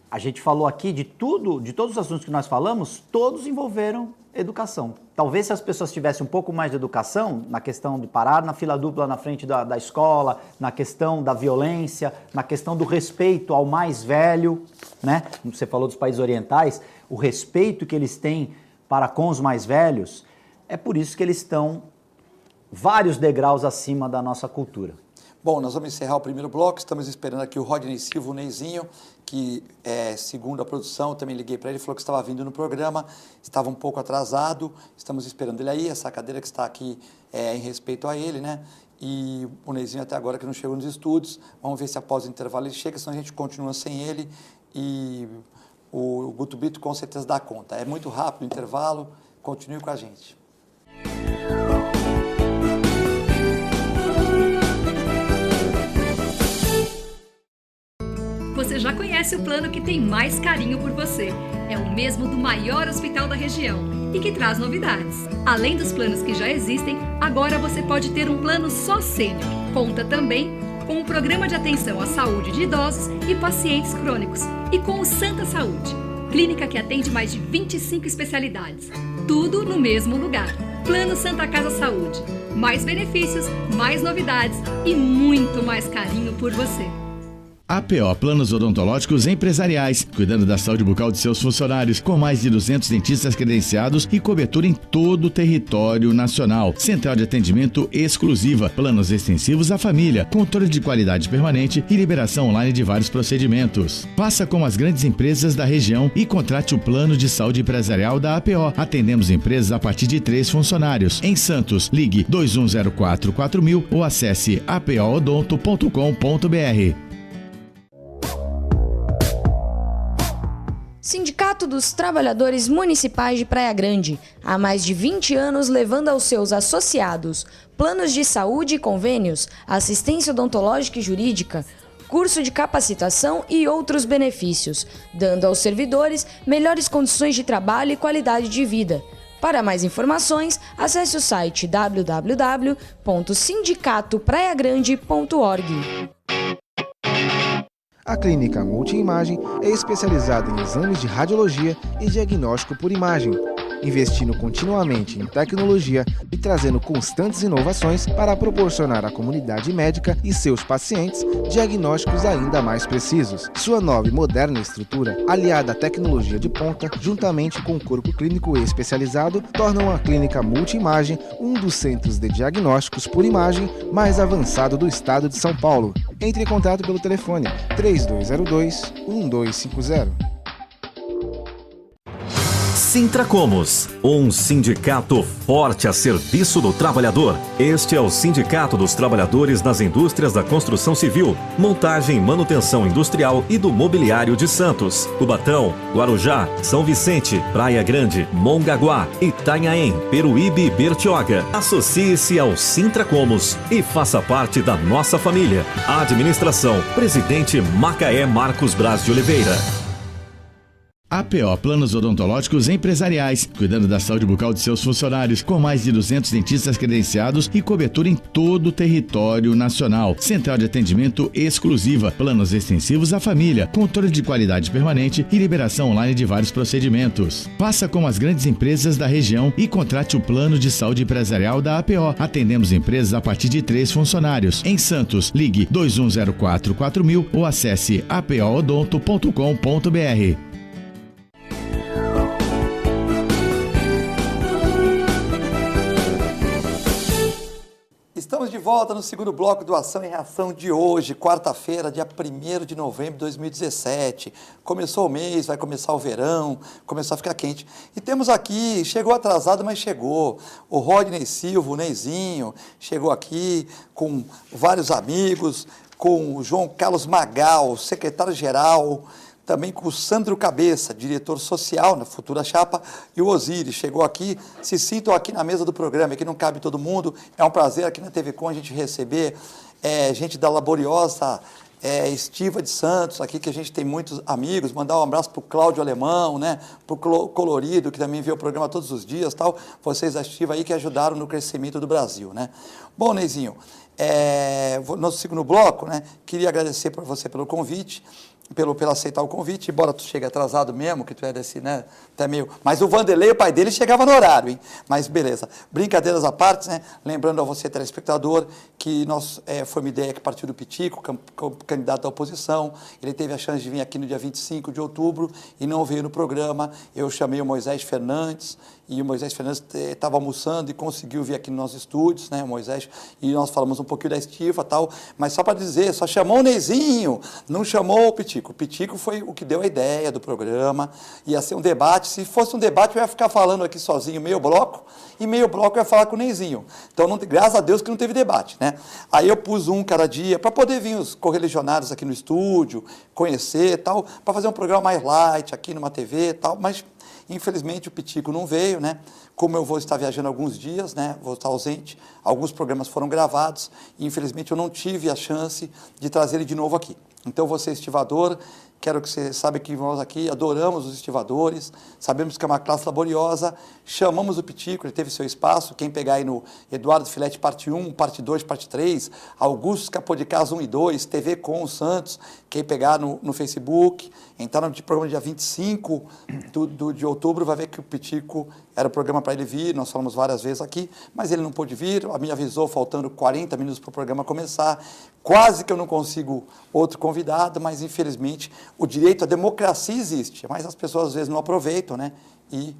a gente falou aqui de todos os assuntos que nós falamos, todos envolveram educação. Talvez se as pessoas tivessem um pouco mais de educação, na questão de parar na fila dupla na frente da escola, na questão da violência, na questão do respeito ao mais velho, né? Você falou dos países orientais, o respeito que eles têm para com os mais velhos, é por isso que eles estão vários degraus acima da nossa cultura. Bom, nós vamos encerrar o primeiro bloco, estamos esperando aqui o Rodney Silva, o Neizinho, que, segundo a produção, eu também liguei para ele, falou que estava vindo no programa, estava um pouco atrasado, estamos esperando ele aí, essa cadeira que está aqui em respeito a ele, né? E o Neizinho até agora que não chegou nos estúdios, vamos ver se após o intervalo ele chega, senão a gente continua sem ele e o Guto Brito com certeza dá conta. É muito rápido o intervalo, continue com a gente. Você já conhece o plano que tem mais carinho por você. É o mesmo do maior hospital da região e que traz novidades. Além dos planos que já existem, agora você pode ter um plano só sênior. Conta também com o programa de atenção à saúde de idosos e pacientes crônicos e com o Santa Saúde, clínica que atende mais de 25 especialidades. Tudo no mesmo lugar. Plano Santa Casa Saúde. Mais benefícios, mais novidades e muito mais carinho por você. APO Planos Odontológicos Empresariais, cuidando da saúde bucal de seus funcionários, com mais de 200 dentistas credenciados e cobertura em todo o território nacional. Central de atendimento exclusiva, planos extensivos à família, controle de qualidade permanente e liberação online de vários procedimentos. Faça como as grandes empresas da região e contrate o plano de saúde empresarial da APO. Atendemos empresas a partir de 3 funcionários. Em Santos, ligue 2104-4000 ou acesse apoodonto.com.br. Sindicato dos Trabalhadores Municipais de Praia Grande, há mais de 20 anos levando aos seus associados planos de saúde e convênios, assistência odontológica e jurídica, curso de capacitação e outros benefícios, dando aos servidores melhores condições de trabalho e qualidade de vida. Para mais informações, acesse o site www.sindicatopraiagrande.org. A Clínica Multiimagem é especializada em exames de radiologia e diagnóstico por imagem. investindo continuamente em tecnologia e trazendo constantes inovações para proporcionar à comunidade médica e seus pacientes diagnósticos ainda mais precisos. Sua nova e moderna estrutura, aliada à tecnologia de ponta, juntamente com o corpo clínico especializado, tornam a clínica Multimagem um dos centros de diagnósticos por imagem mais avançado do estado de São Paulo. Entre em contato pelo telefone 3202-1250. Sintracomos, um sindicato forte a serviço do trabalhador. Este é o Sindicato dos Trabalhadores nas Indústrias da Construção Civil, Montagem e Manutenção Industrial e do Mobiliário de Santos, Cubatão, Guarujá, São Vicente, Praia Grande, Mongaguá, Itanhaém, Peruíbe e Bertioga. Associe-se ao Sintracomos e faça parte da nossa família. Administração, Presidente Macaé Marcos Braz de Oliveira. APO Planos Odontológicos Empresariais, cuidando da saúde bucal de seus funcionários, com mais de 200 dentistas credenciados e cobertura em todo o território nacional. Central de atendimento exclusiva, planos extensivos à família, controle de qualidade permanente e liberação online de vários procedimentos. Faça como as grandes empresas da região e contrate o plano de saúde empresarial da APO. Atendemos empresas a partir de 3 funcionários. Em Santos, ligue 2104-4000 ou acesse apoodonto.com.br. Estamos de volta no segundo bloco do Ação e Reação de hoje, quarta-feira, dia 1º de novembro de 2017. Começou o mês, vai começar o verão, começou a ficar quente. E temos aqui, chegou atrasado, mas chegou, o Rodney Silva, o Neizinho, chegou aqui com vários amigos, com o João Carlos Magal, secretário-geral, também com o Sandro Cabeça, diretor social na futura chapa, e o Osiris chegou aqui. Se sintam aqui na mesa do programa, aqui não cabe todo mundo. É um prazer aqui na TV Com a gente receber gente da laboriosa Estiva de Santos, aqui que a gente tem muitos amigos. Mandar um abraço para o Cláudio Alemão, né? Para o Colorido, que também vê o programa todos os dias, tal. Vocês da Estiva aí que ajudaram no crescimento do Brasil, né? Bom, Neizinho, nosso segundo bloco, né? Queria agradecer por você pelo convite. Pelo aceitar o convite, embora tu chegue atrasado mesmo, que tu é desse, né, até meio... Mas o Vanderlei, o pai dele, chegava no horário, hein? Mas beleza. Brincadeiras à parte, né? Lembrando a você, telespectador, que foi uma ideia que partiu do Pitico, candidato da oposição. Ele teve a chance de vir aqui no dia 25 de outubro e não veio no programa. Eu chamei o Moisés Fernandes, e o Moisés Fernandes estava almoçando e conseguiu vir aqui nos nossos estúdios, né, o Moisés, e nós falamos um pouquinho da Estiva e tal, mas só para dizer, só chamou o Neizinho, não chamou o Pitico. O Pitico foi o que deu a ideia do programa, ia ser um debate. Se fosse um debate, eu ia ficar falando aqui sozinho, meio bloco, e meio bloco eu ia falar com o Neizinho. Então, graças a Deus que não teve debate, né? Aí eu pus um cada dia, para poder vir os correligionários aqui no estúdio, conhecer e tal, para fazer um programa mais light aqui numa TV e tal, mas... Infelizmente o Pitico não veio, né? Como eu vou estar viajando alguns dias, né? Vou estar ausente, alguns programas foram gravados e infelizmente eu não tive a chance de trazer ele de novo aqui. Então você, estivador, quero que você saiba que nós aqui adoramos os estivadores, sabemos que é uma classe laboriosa, chamamos o Pitico, ele teve seu espaço. Quem pegar aí no Eduardo Filete parte 1, parte 2, parte 3, Augusto Capô de Casa 1 e 2, TV Com o Santos, quem pegar no Facebook, entrar no programa dia 25 de outubro, vai ver que o Pitico era o programa para ele vir, nós falamos várias vezes aqui, mas ele não pôde vir, me avisou faltando 40 minutos para o programa começar, quase que eu não consigo outro convidado, mas infelizmente o direito à democracia existe, mas as pessoas às vezes não aproveitam, né? E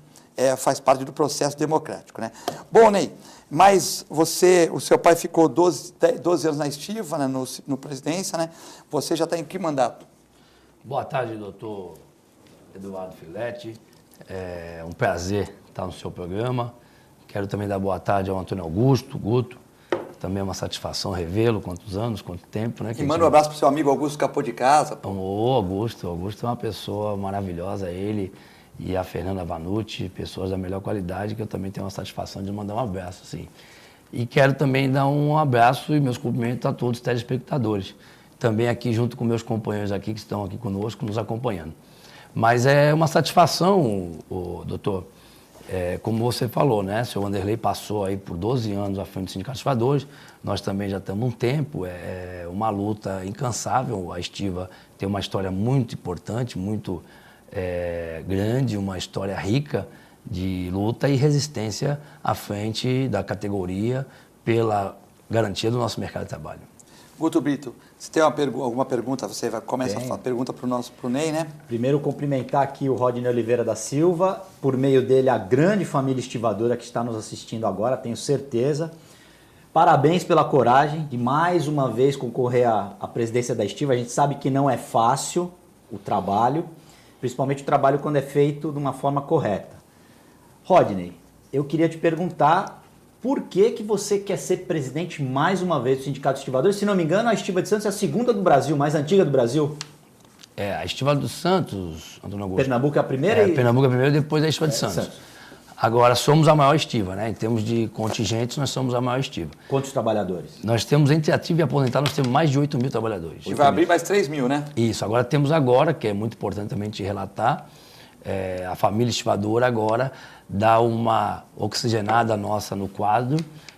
faz parte do processo democrático, né? Bom, Ney, mas o seu pai ficou 12 anos na Estiva, né, no presidência, né? Você já está em que mandato? Boa tarde, doutor Eduardo Filete. É um prazer estar no seu programa. Quero também dar boa tarde ao Antônio Augusto, Guto. Também é uma satisfação revê-lo, quantos anos, quanto tempo, né? E manda um abraço para o seu amigo Augusto Capô de Casa. O Augusto é uma pessoa maravilhosa, ele e a Fernanda Vanucci, pessoas da melhor qualidade, que eu também tenho uma satisfação de mandar um abraço, assim. E quero também dar um abraço e meus cumprimentos a todos os telespectadores. Também aqui junto com meus companheiros aqui, que estão aqui conosco, nos acompanhando. Mas é uma satisfação, doutor, como você falou, né? O senhor Vanderlei passou aí por 12 anos à frente do Sindicato dos Estivadores, nós também já estamos um tempo, é uma luta incansável. A Estiva tem uma história muito importante, muito grande, uma história rica de luta e resistência à frente da categoria pela garantia do nosso mercado de trabalho. Guto Brito, se tem alguma pergunta, você começa a pergunta para o Ney, né? Primeiro, cumprimentar aqui o Rodney Oliveira da Silva, por meio dele a grande família estivadora que está nos assistindo agora, tenho certeza. Parabéns pela coragem de mais uma vez concorrer à presidência da Estiva. A gente sabe que não é fácil o trabalho, principalmente o trabalho quando é feito de uma forma correta. Rodney, eu queria te perguntar por que você quer ser presidente mais uma vez do Sindicato de Estivadores? Se não me engano, a Estiva de Santos é a segunda do Brasil, mais antiga do Brasil. A Estiva dos Santos, Antônio Augusto. Pernambuco é a primeira? Pernambuco é a primeira, depois a Estiva de Santos. Agora, somos a maior estiva, né? Em termos de contingentes, nós somos a maior estiva. Quantos trabalhadores? Nós temos, entre ativo e aposentado, nós temos mais de 8 mil trabalhadores. E vai abrir mais 3 mil, né? Isso. Agora temos que é muito importante também te relatar, a família estivadora agora dá uma oxigenada nossa no quadro,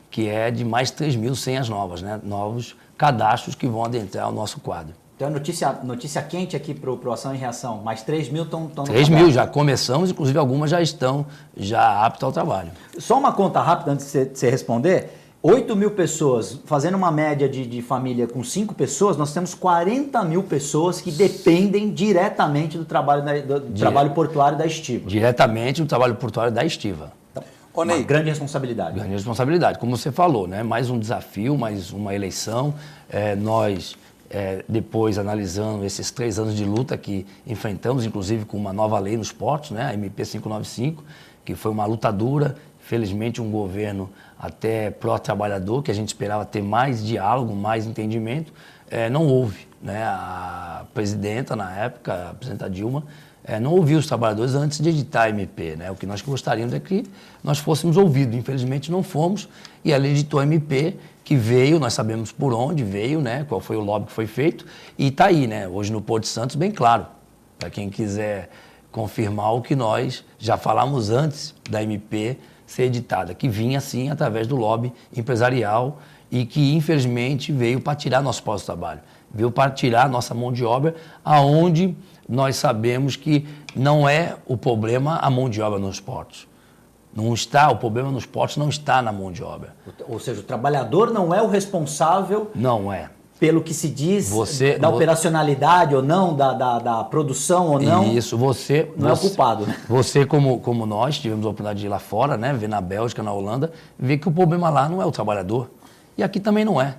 que é de mais 3 mil senhas novas, né? Novos cadastros que vão adentrar o nosso quadro. Então, notícia quente aqui para o Ação e Reação. Mais 3 mil estão no 3 mil, já começamos, inclusive algumas já estão aptas ao trabalho. Só uma conta rápida antes de você responder. 8 mil pessoas, fazendo uma média de família com 5 pessoas, nós temos 40 mil pessoas que dependem diretamente do trabalho, trabalho portuário da Estiva. Diretamente do trabalho portuário da Estiva. Uma grande responsabilidade. Grande responsabilidade, como você falou, né? Mais um desafio, mais uma eleição. Nós, depois, analisando esses 3 anos de luta que enfrentamos, inclusive com uma nova lei nos portos, né? A MP 595, que foi uma luta dura, felizmente um governo até pró-trabalhador, que a gente esperava ter mais diálogo, mais entendimento, não houve, né? A presidenta, na época, a presidenta Dilma, não ouviu os trabalhadores antes de editar a MP, né? O que nós gostaríamos é que nós fôssemos ouvidos. Infelizmente não fomos, e ela editou a MP, que veio, nós sabemos por onde veio, né? Qual foi o lobby que foi feito, e está aí, né? Hoje no Porto de Santos, bem claro, para quem quiser confirmar o que nós já falamos antes da MP ser editada, que vinha sim através do lobby empresarial e que infelizmente veio para tirar nosso posto de trabalho, veio para tirar nossa mão de obra, aonde nós sabemos que não é o problema a mão de obra nos portos. O problema nos portos não está na mão de obra. Ou seja, o trabalhador não é o responsável... Não é. Pelo que se diz da operacionalidade ou não, da produção ou não. Isso, você não é o culpado, né? Você, como nós, tivemos a oportunidade de ir lá fora, né? Ver na Bélgica, na Holanda, ver que o problema lá não é o trabalhador. E aqui também não é.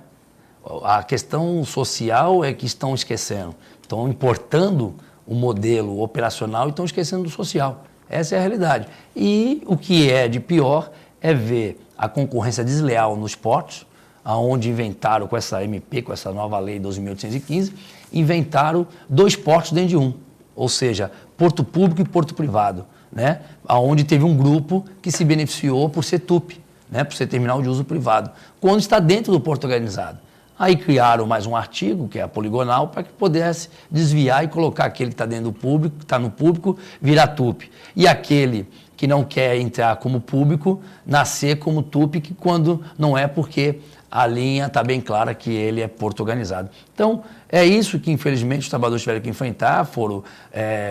A questão social é que estão esquecendo. Estão importando o modelo operacional e estão esquecendo do social. Essa é a realidade. E o que é de pior é ver a concorrência desleal nos portos, aonde inventaram com essa MP, com essa nova lei 12.815, inventaram 2 portos dentro de um, ou seja, porto público e porto privado, né? Aonde teve um grupo que se beneficiou por ser TUP, né? Por ser terminal de uso privado, quando está dentro do porto organizado. Aí criaram mais um artigo, que é a poligonal, para que pudesse desviar e colocar aquele que está dentro do público, que está no público, virar TUP. E aquele que não quer entrar como público, nascer como TUP, que quando não é porque a linha está bem clara que ele é porto organizado. Então, é isso que, infelizmente, os trabalhadores tiveram que enfrentar. Foram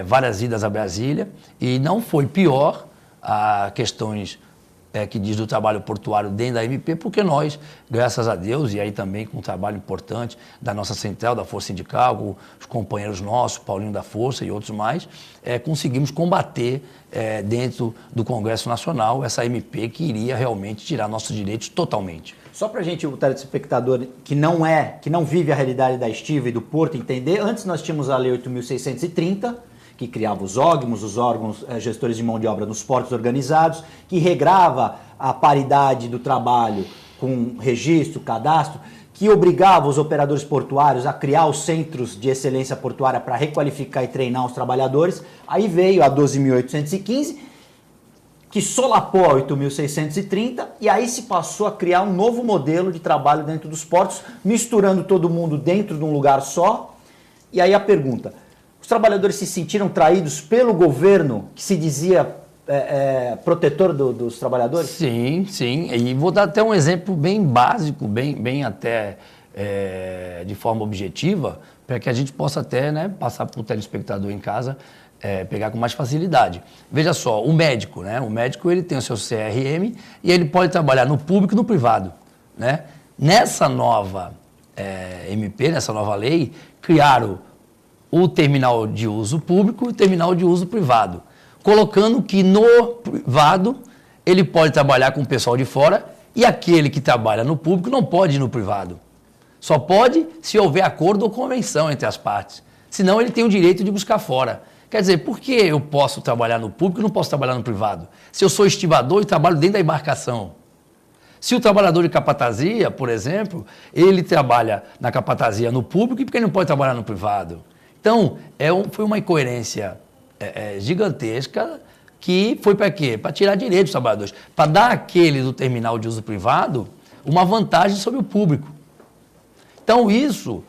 várias idas a Brasília e não foi pior a questões que diz do trabalho portuário dentro da MP, porque nós, graças a Deus, e aí também com um trabalho importante da nossa central, da Força Sindical, com os companheiros nossos, Paulinho da Força e outros mais, conseguimos combater dentro do Congresso Nacional essa MP que iria realmente tirar nossos direitos totalmente. Só para a gente, o telespectador que não vive a realidade da Estiva e do Porto entender, antes nós tínhamos a Lei 8.630, que criava os órgãos gestores de mão de obra nos portos organizados, que regrava a paridade do trabalho com registro, cadastro, que obrigava os operadores portuários a criar os centros de excelência portuária para requalificar e treinar os trabalhadores. Aí veio a 12.815, que solapou a 8.630, e aí se passou a criar um novo modelo de trabalho dentro dos portos, misturando todo mundo dentro de um lugar só. E aí a pergunta: os trabalhadores se sentiram traídos pelo governo, que se dizia protetor dos trabalhadores? Sim, sim. E vou dar até um exemplo bem básico, bem até de forma objetiva, para que a gente possa até, né, passar para o telespectador em casa pegar com mais facilidade. Veja só, o médico, né? O médico ele tem o seu CRM e ele pode trabalhar no público e no privado, né? Nessa nova MP, nessa nova lei, criaram o terminal de uso público e o terminal de uso privado, colocando que no privado ele pode trabalhar com o pessoal de fora e aquele que trabalha no público não pode ir no privado. Só pode se houver acordo ou convenção entre as partes. Senão ele tem o direito de buscar fora. Quer dizer, por que eu posso trabalhar no público e não posso trabalhar no privado? Se eu sou estivador e trabalho dentro da embarcação. Se o trabalhador de capatazia, por exemplo, ele trabalha na capatazia no público e por que ele não pode trabalhar no privado? Então, foi uma incoerência gigantesca que foi para quê? Para tirar direitos dos trabalhadores. Para dar àquele do terminal de uso privado uma vantagem sobre o público. Então, isso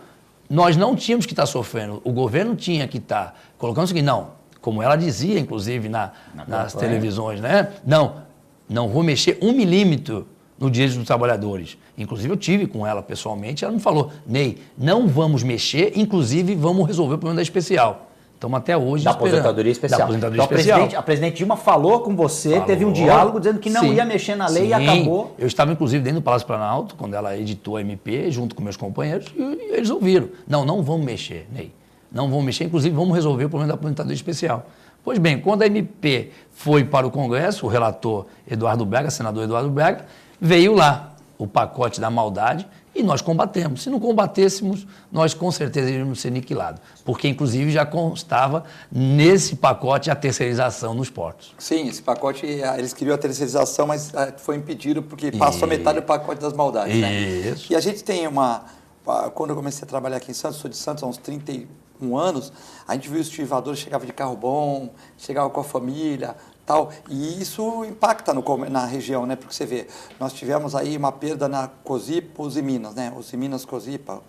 nós não tínhamos que estar sofrendo. O governo tinha que estar colocando o seguinte, não, como ela dizia, inclusive, nas televisões, né? Não vou mexer 1 milímetro no direito dos trabalhadores. Inclusive, eu tive com ela pessoalmente, ela me falou, Ney, não vamos mexer, inclusive vamos resolver o problema da especial. Estamos até hoje da aposentadoria especial. Então, a presidente Dilma falou com você, teve um diálogo dizendo que não ia mexer na lei e acabou. Eu estava, inclusive, dentro do Palácio Planalto, quando ela editou a MP, junto com meus companheiros, e eles ouviram. Não vamos mexer, Ney. Não vamos mexer, inclusive vamos resolver o problema da aposentadoria especial. Pois bem, quando a MP foi para o Congresso, o relator Eduardo Braga, senador Eduardo Braga, veio lá o pacote da maldade e nós combatemos. Se não combatêssemos, nós com certeza iríamos ser aniquilados. Porque, inclusive, já constava nesse pacote a terceirização nos portos. Sim, esse pacote, eles queriam a terceirização, mas foi impedido porque passou a metade do pacote das maldades. Isso. Né? E a gente tem quando eu comecei a trabalhar aqui em Santos, sou de Santos há uns 31 anos, a gente viu os estivadores, chegava de carro bom, chegava com a família, tal, e isso impacta na região, né? Porque você vê, nós tivemos aí uma perda na Cosipa, Usiminas, né? Usiminas, Cosipa,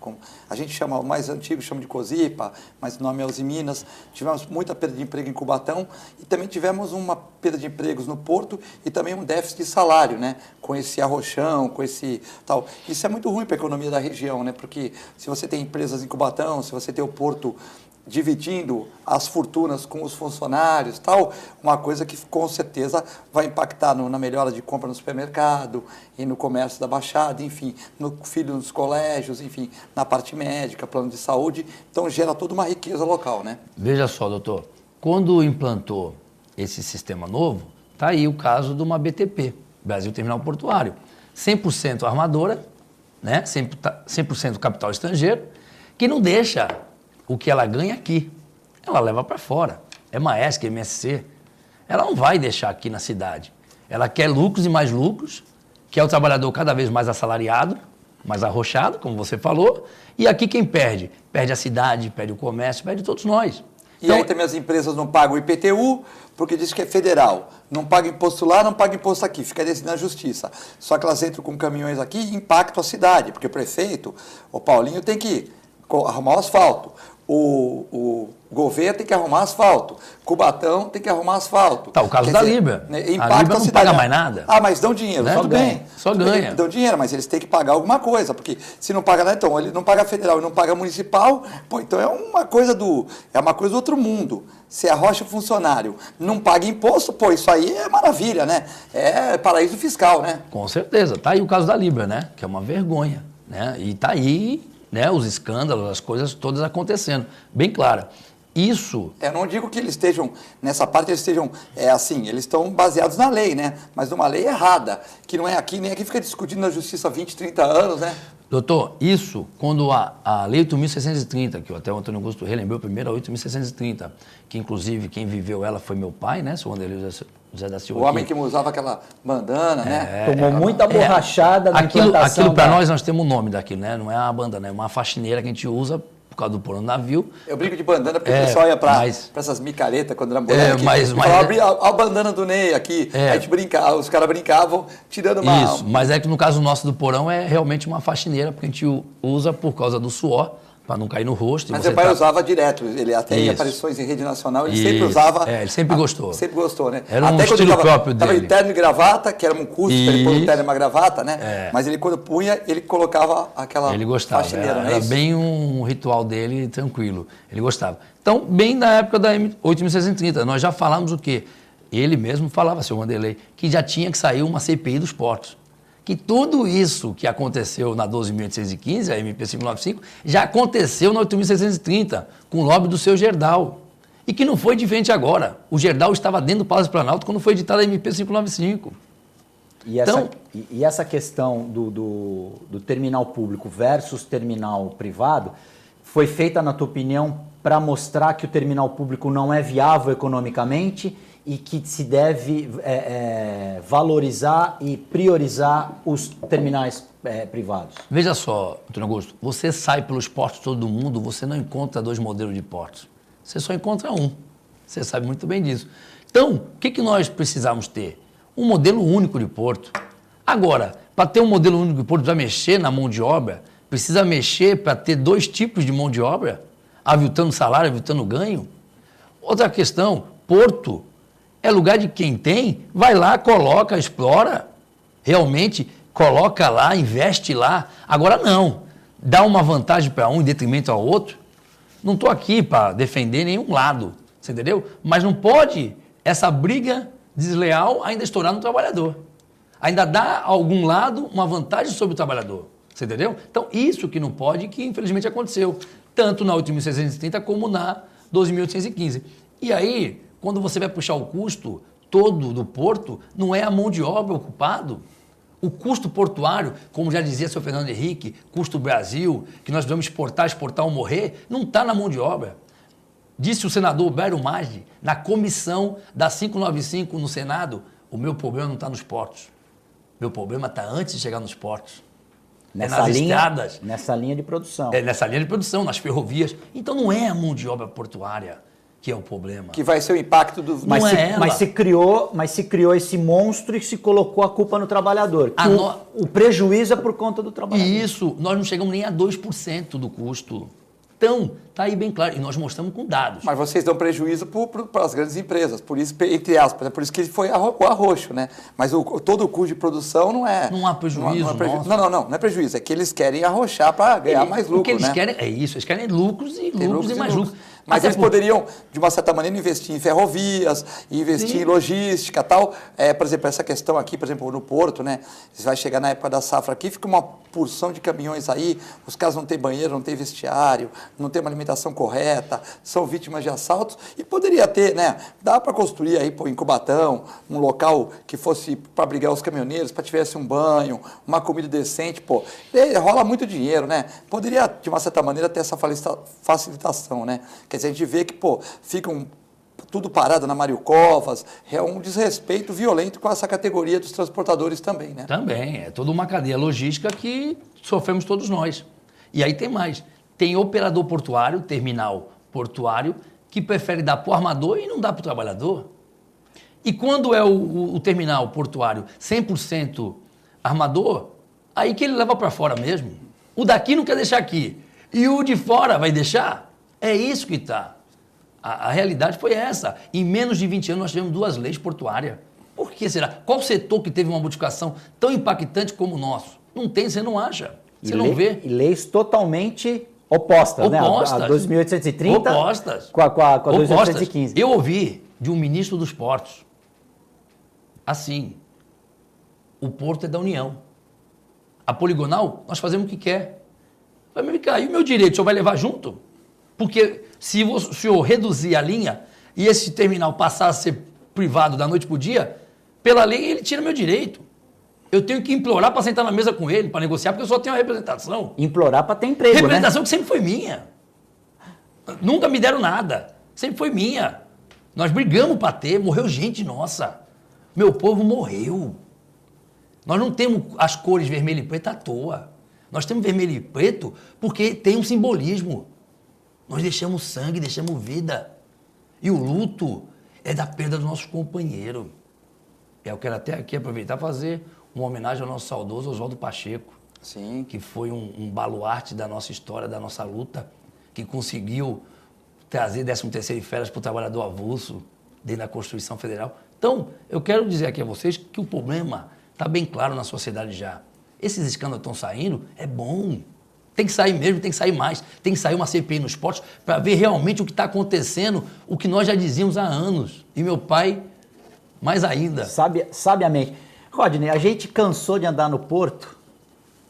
a gente chama, o mais antigo chama de Cosipa, mas o nome é Usiminas. Tivemos muita perda de emprego em Cubatão e também tivemos uma perda de empregos no Porto e também um déficit de salário, né? Com esse arrochão, com esse tal. Isso é muito ruim para a economia da região, né? Porque se você tem empresas em Cubatão, se você tem o Porto dividindo as fortunas com os funcionários, tal, uma coisa que com certeza vai impactar na melhora de compra no supermercado e no comércio da Baixada, enfim, no filho nos colégios, enfim, na parte médica, plano de saúde, então gera toda uma riqueza local, né? Veja só, doutor, quando implantou esse sistema novo, está aí o caso de uma BTP, Brasil Terminal Portuário, 100% armadora, né? 100% capital estrangeiro, que não deixa o que ela ganha aqui, ela leva para fora. É Maersk, MSC. Ela não vai deixar aqui na cidade. Ela quer lucros e mais lucros, quer o trabalhador cada vez mais assalariado, mais arrochado, como você falou, e aqui quem perde? Perde a cidade, perde o comércio, perde todos nós. Então, aí também as empresas não pagam o IPTU, porque diz que é federal. Não paga imposto lá, não paga imposto aqui, fica decidindo na justiça. Só que elas entram com caminhões aqui e impactam a cidade, porque o prefeito, o Paulinho, tem que arrumar o asfalto. O governo tem que arrumar asfalto. Cubatão tem que arrumar asfalto. Tá, o caso da Libra. Impacta a Libra não paga mais nada. Mas dão dinheiro, né? tudo bem. Só ganha. Dão dinheiro, mas eles têm que pagar alguma coisa, porque se não paga nada, então, ele não paga federal e não paga municipal, pô, então é uma coisa do outro mundo. Se arrocha funcionário, não paga imposto, pô, isso aí é maravilha, né? É paraíso fiscal, né? Com certeza. Tá aí o caso da Libra, né? Que é uma vergonha, né? E tá aí, né, os escândalos, as coisas todas acontecendo. Bem clara. Isso... Eu não digo que eles estejam, nessa parte eles estejam, eles estão baseados na lei, né? Mas numa lei errada, que não é aqui, nem aqui fica discutindo na justiça há 20, 30 anos, né? Doutor, isso, quando a Lei 8.630, que até o Antônio Augusto relembrou primeiro, a 8.630, que inclusive quem viveu ela foi meu pai, né? Seu Wanderlei José da Silva. O homem que usava aquela bandana, né? Tomou muita borrachada na implantação. Aquilo para nós temos um nome daquilo, né? Não é uma bandana, é uma faxineira que a gente usa por causa do porão do navio. Eu brinco de bandana porque o pessoal ia para essas micaretas quando era moleque. Falava, a bandana do Ney aqui. A gente brincava, os caras brincavam tirando uma... Isso, mas é que no caso nosso do porão é realmente uma faxineira, porque a gente usa por causa do suor, para não cair no rosto. Mas seu pai usava direto, ele até em aparições em rede nacional, ele sempre usava... ele sempre gostou. Sempre gostou, né? Era até um estilo próprio dele. Estava em terno e gravata, que era um custo para ele pôr um terno e uma gravata, né? Mas ele, quando punha, ele colocava aquela Ele gostava, faxineira, era bem um ritual dele, tranquilo. Ele gostava. Então, bem na época da 8.630, nós já falamos o quê? Ele mesmo falava, seu Wanderlei, que já tinha que sair uma CPI dos portos. Que tudo isso que aconteceu na 12.815, a MP 595, já aconteceu na 8.630, com o lobby do seu Gerdau. E que não foi diferente agora. O Gerdau estava dentro do Palácio do Planalto quando foi editada a MP 595. E essa questão do terminal público versus terminal privado foi feita, na tua opinião, para mostrar que o terminal público não é viável economicamente e que se deve valorizar e priorizar os terminais privados? Veja só, Antônio Augusto, você sai pelos portos de todo mundo, você não encontra 2 modelos de portos. Você só encontra um. Você sabe muito bem disso. Então, o que nós precisamos ter? Um modelo único de porto. Agora, para ter um modelo único de porto, precisa mexer na mão de obra, precisa mexer para ter 2 tipos de mão de obra, aviltando salário, aviltando ganho. Outra questão, porto é lugar de quem tem, vai lá, coloca, explora, realmente coloca lá, investe lá. Agora não, dá uma vantagem para um em detrimento ao outro. Não estou aqui para defender nenhum lado, você entendeu? Mas não pode essa briga desleal ainda estourar no trabalhador. Ainda dá a algum lado uma vantagem sobre o trabalhador, você entendeu? Então isso que não pode, que infelizmente aconteceu, tanto na 8.630 como na 12.815. E aí, quando você vai puxar o custo todo do porto, não é a mão de obra ocupado. O custo portuário, como já dizia seu Fernando Henrique, custo Brasil, que nós precisamos exportar ou morrer, não está na mão de obra. Disse o senador Bério Maggi, na comissão da 595 no Senado, o meu problema não está nos portos. Meu problema está antes de chegar nos portos. Nas estradas. Nessa linha de produção. Nessa linha de produção, nas ferrovias. Então não é a mão de obra portuária que é o problema. Que vai ser o impacto do... Mas se criou esse monstro e se colocou a culpa no trabalhador. O prejuízo é por conta do trabalhador. E isso, nós não chegamos nem a 2% do custo. Então, está aí bem claro. E nós mostramos com dados. Mas vocês dão prejuízo para as grandes empresas. Por isso, entre aspas, por isso que foi o arroxo, né? Mas todo o custo de produção não é... Não há prejuízo, não é prejuízo. É que eles querem arrochar para ganhar mais lucro, O que eles né? querem é isso. Eles querem lucros e mais lucros. Mas eles poderiam, de uma certa maneira, investir em ferrovias, investir em logística e tal. Por exemplo, essa questão aqui, por exemplo, no Porto, né? Você vai chegar na época da safra aqui, fica uma porção de caminhões aí, os caras não têm banheiro, não têm vestiário, não têm uma alimentação correta, são vítimas de assaltos. E poderia ter, né? Dá para construir aí, pô, em Cubatão, um local que fosse para abrigar os caminhoneiros, para tivesse um banho, uma comida decente, pô. Rola muito dinheiro, né? Poderia, de uma certa maneira, ter essa facilitação, né? Quer dizer, a gente vê que, pô, ficam tudo parado na Mário Covas, é um desrespeito violento com essa categoria dos transportadores também, né? Também, é toda uma cadeia logística que sofremos todos nós. E aí tem mais, tem operador portuário, terminal portuário, que prefere dar para o armador e não dá para o trabalhador. E quando é o terminal portuário 100% armador, aí que ele leva para fora mesmo. O daqui não quer deixar aqui, e o de fora vai deixar? É isso que está. A realidade foi essa. Em menos de 20 anos nós tivemos 2 leis portuárias. Por que será? Qual setor que teve uma modificação tão impactante como o nosso? Não tem, você não acha. Você não vê. E leis totalmente opostas, né? A 2.830 opostas. Com a 2.815. Eu ouvi de um ministro dos portos, assim, o porto é da União. A poligonal, nós fazemos o que quer. Vai me cair o meu direito, o senhor vai levar junto? Porque se o senhor reduzir a linha e esse terminal passar a ser privado da noite para o dia, pela lei ele tira meu direito. Eu tenho que implorar para sentar na mesa com ele, para negociar, porque eu só tenho a representação. Implorar para ter emprego, representação, né? Que sempre foi minha. Nunca me deram nada. Sempre foi minha. Nós brigamos para ter, morreu gente nossa. Meu povo morreu. Nós não temos as cores vermelho e preto à toa. Nós temos vermelho e preto porque tem um simbolismo. Nós deixamos sangue, deixamos vida. E o luto é da perda do nosso companheiro. Eu quero até aqui aproveitar e fazer uma homenagem ao nosso saudoso Oswaldo Pacheco. Sim. que foi um baluarte da nossa história, da nossa luta, que conseguiu trazer 13º férias para o trabalhador avulso dentro da Constituição Federal. Então, eu quero dizer aqui a vocês que o problema está bem claro na sociedade já. Esses escândalos estão saindo, é bom. Tem que sair mesmo, tem que sair mais. Tem que sair uma CPI nos portos para ver realmente o que está acontecendo, o que nós já dizíamos há anos. E meu pai, mais ainda. Sabiamente. Rodney, a gente cansou de andar no porto,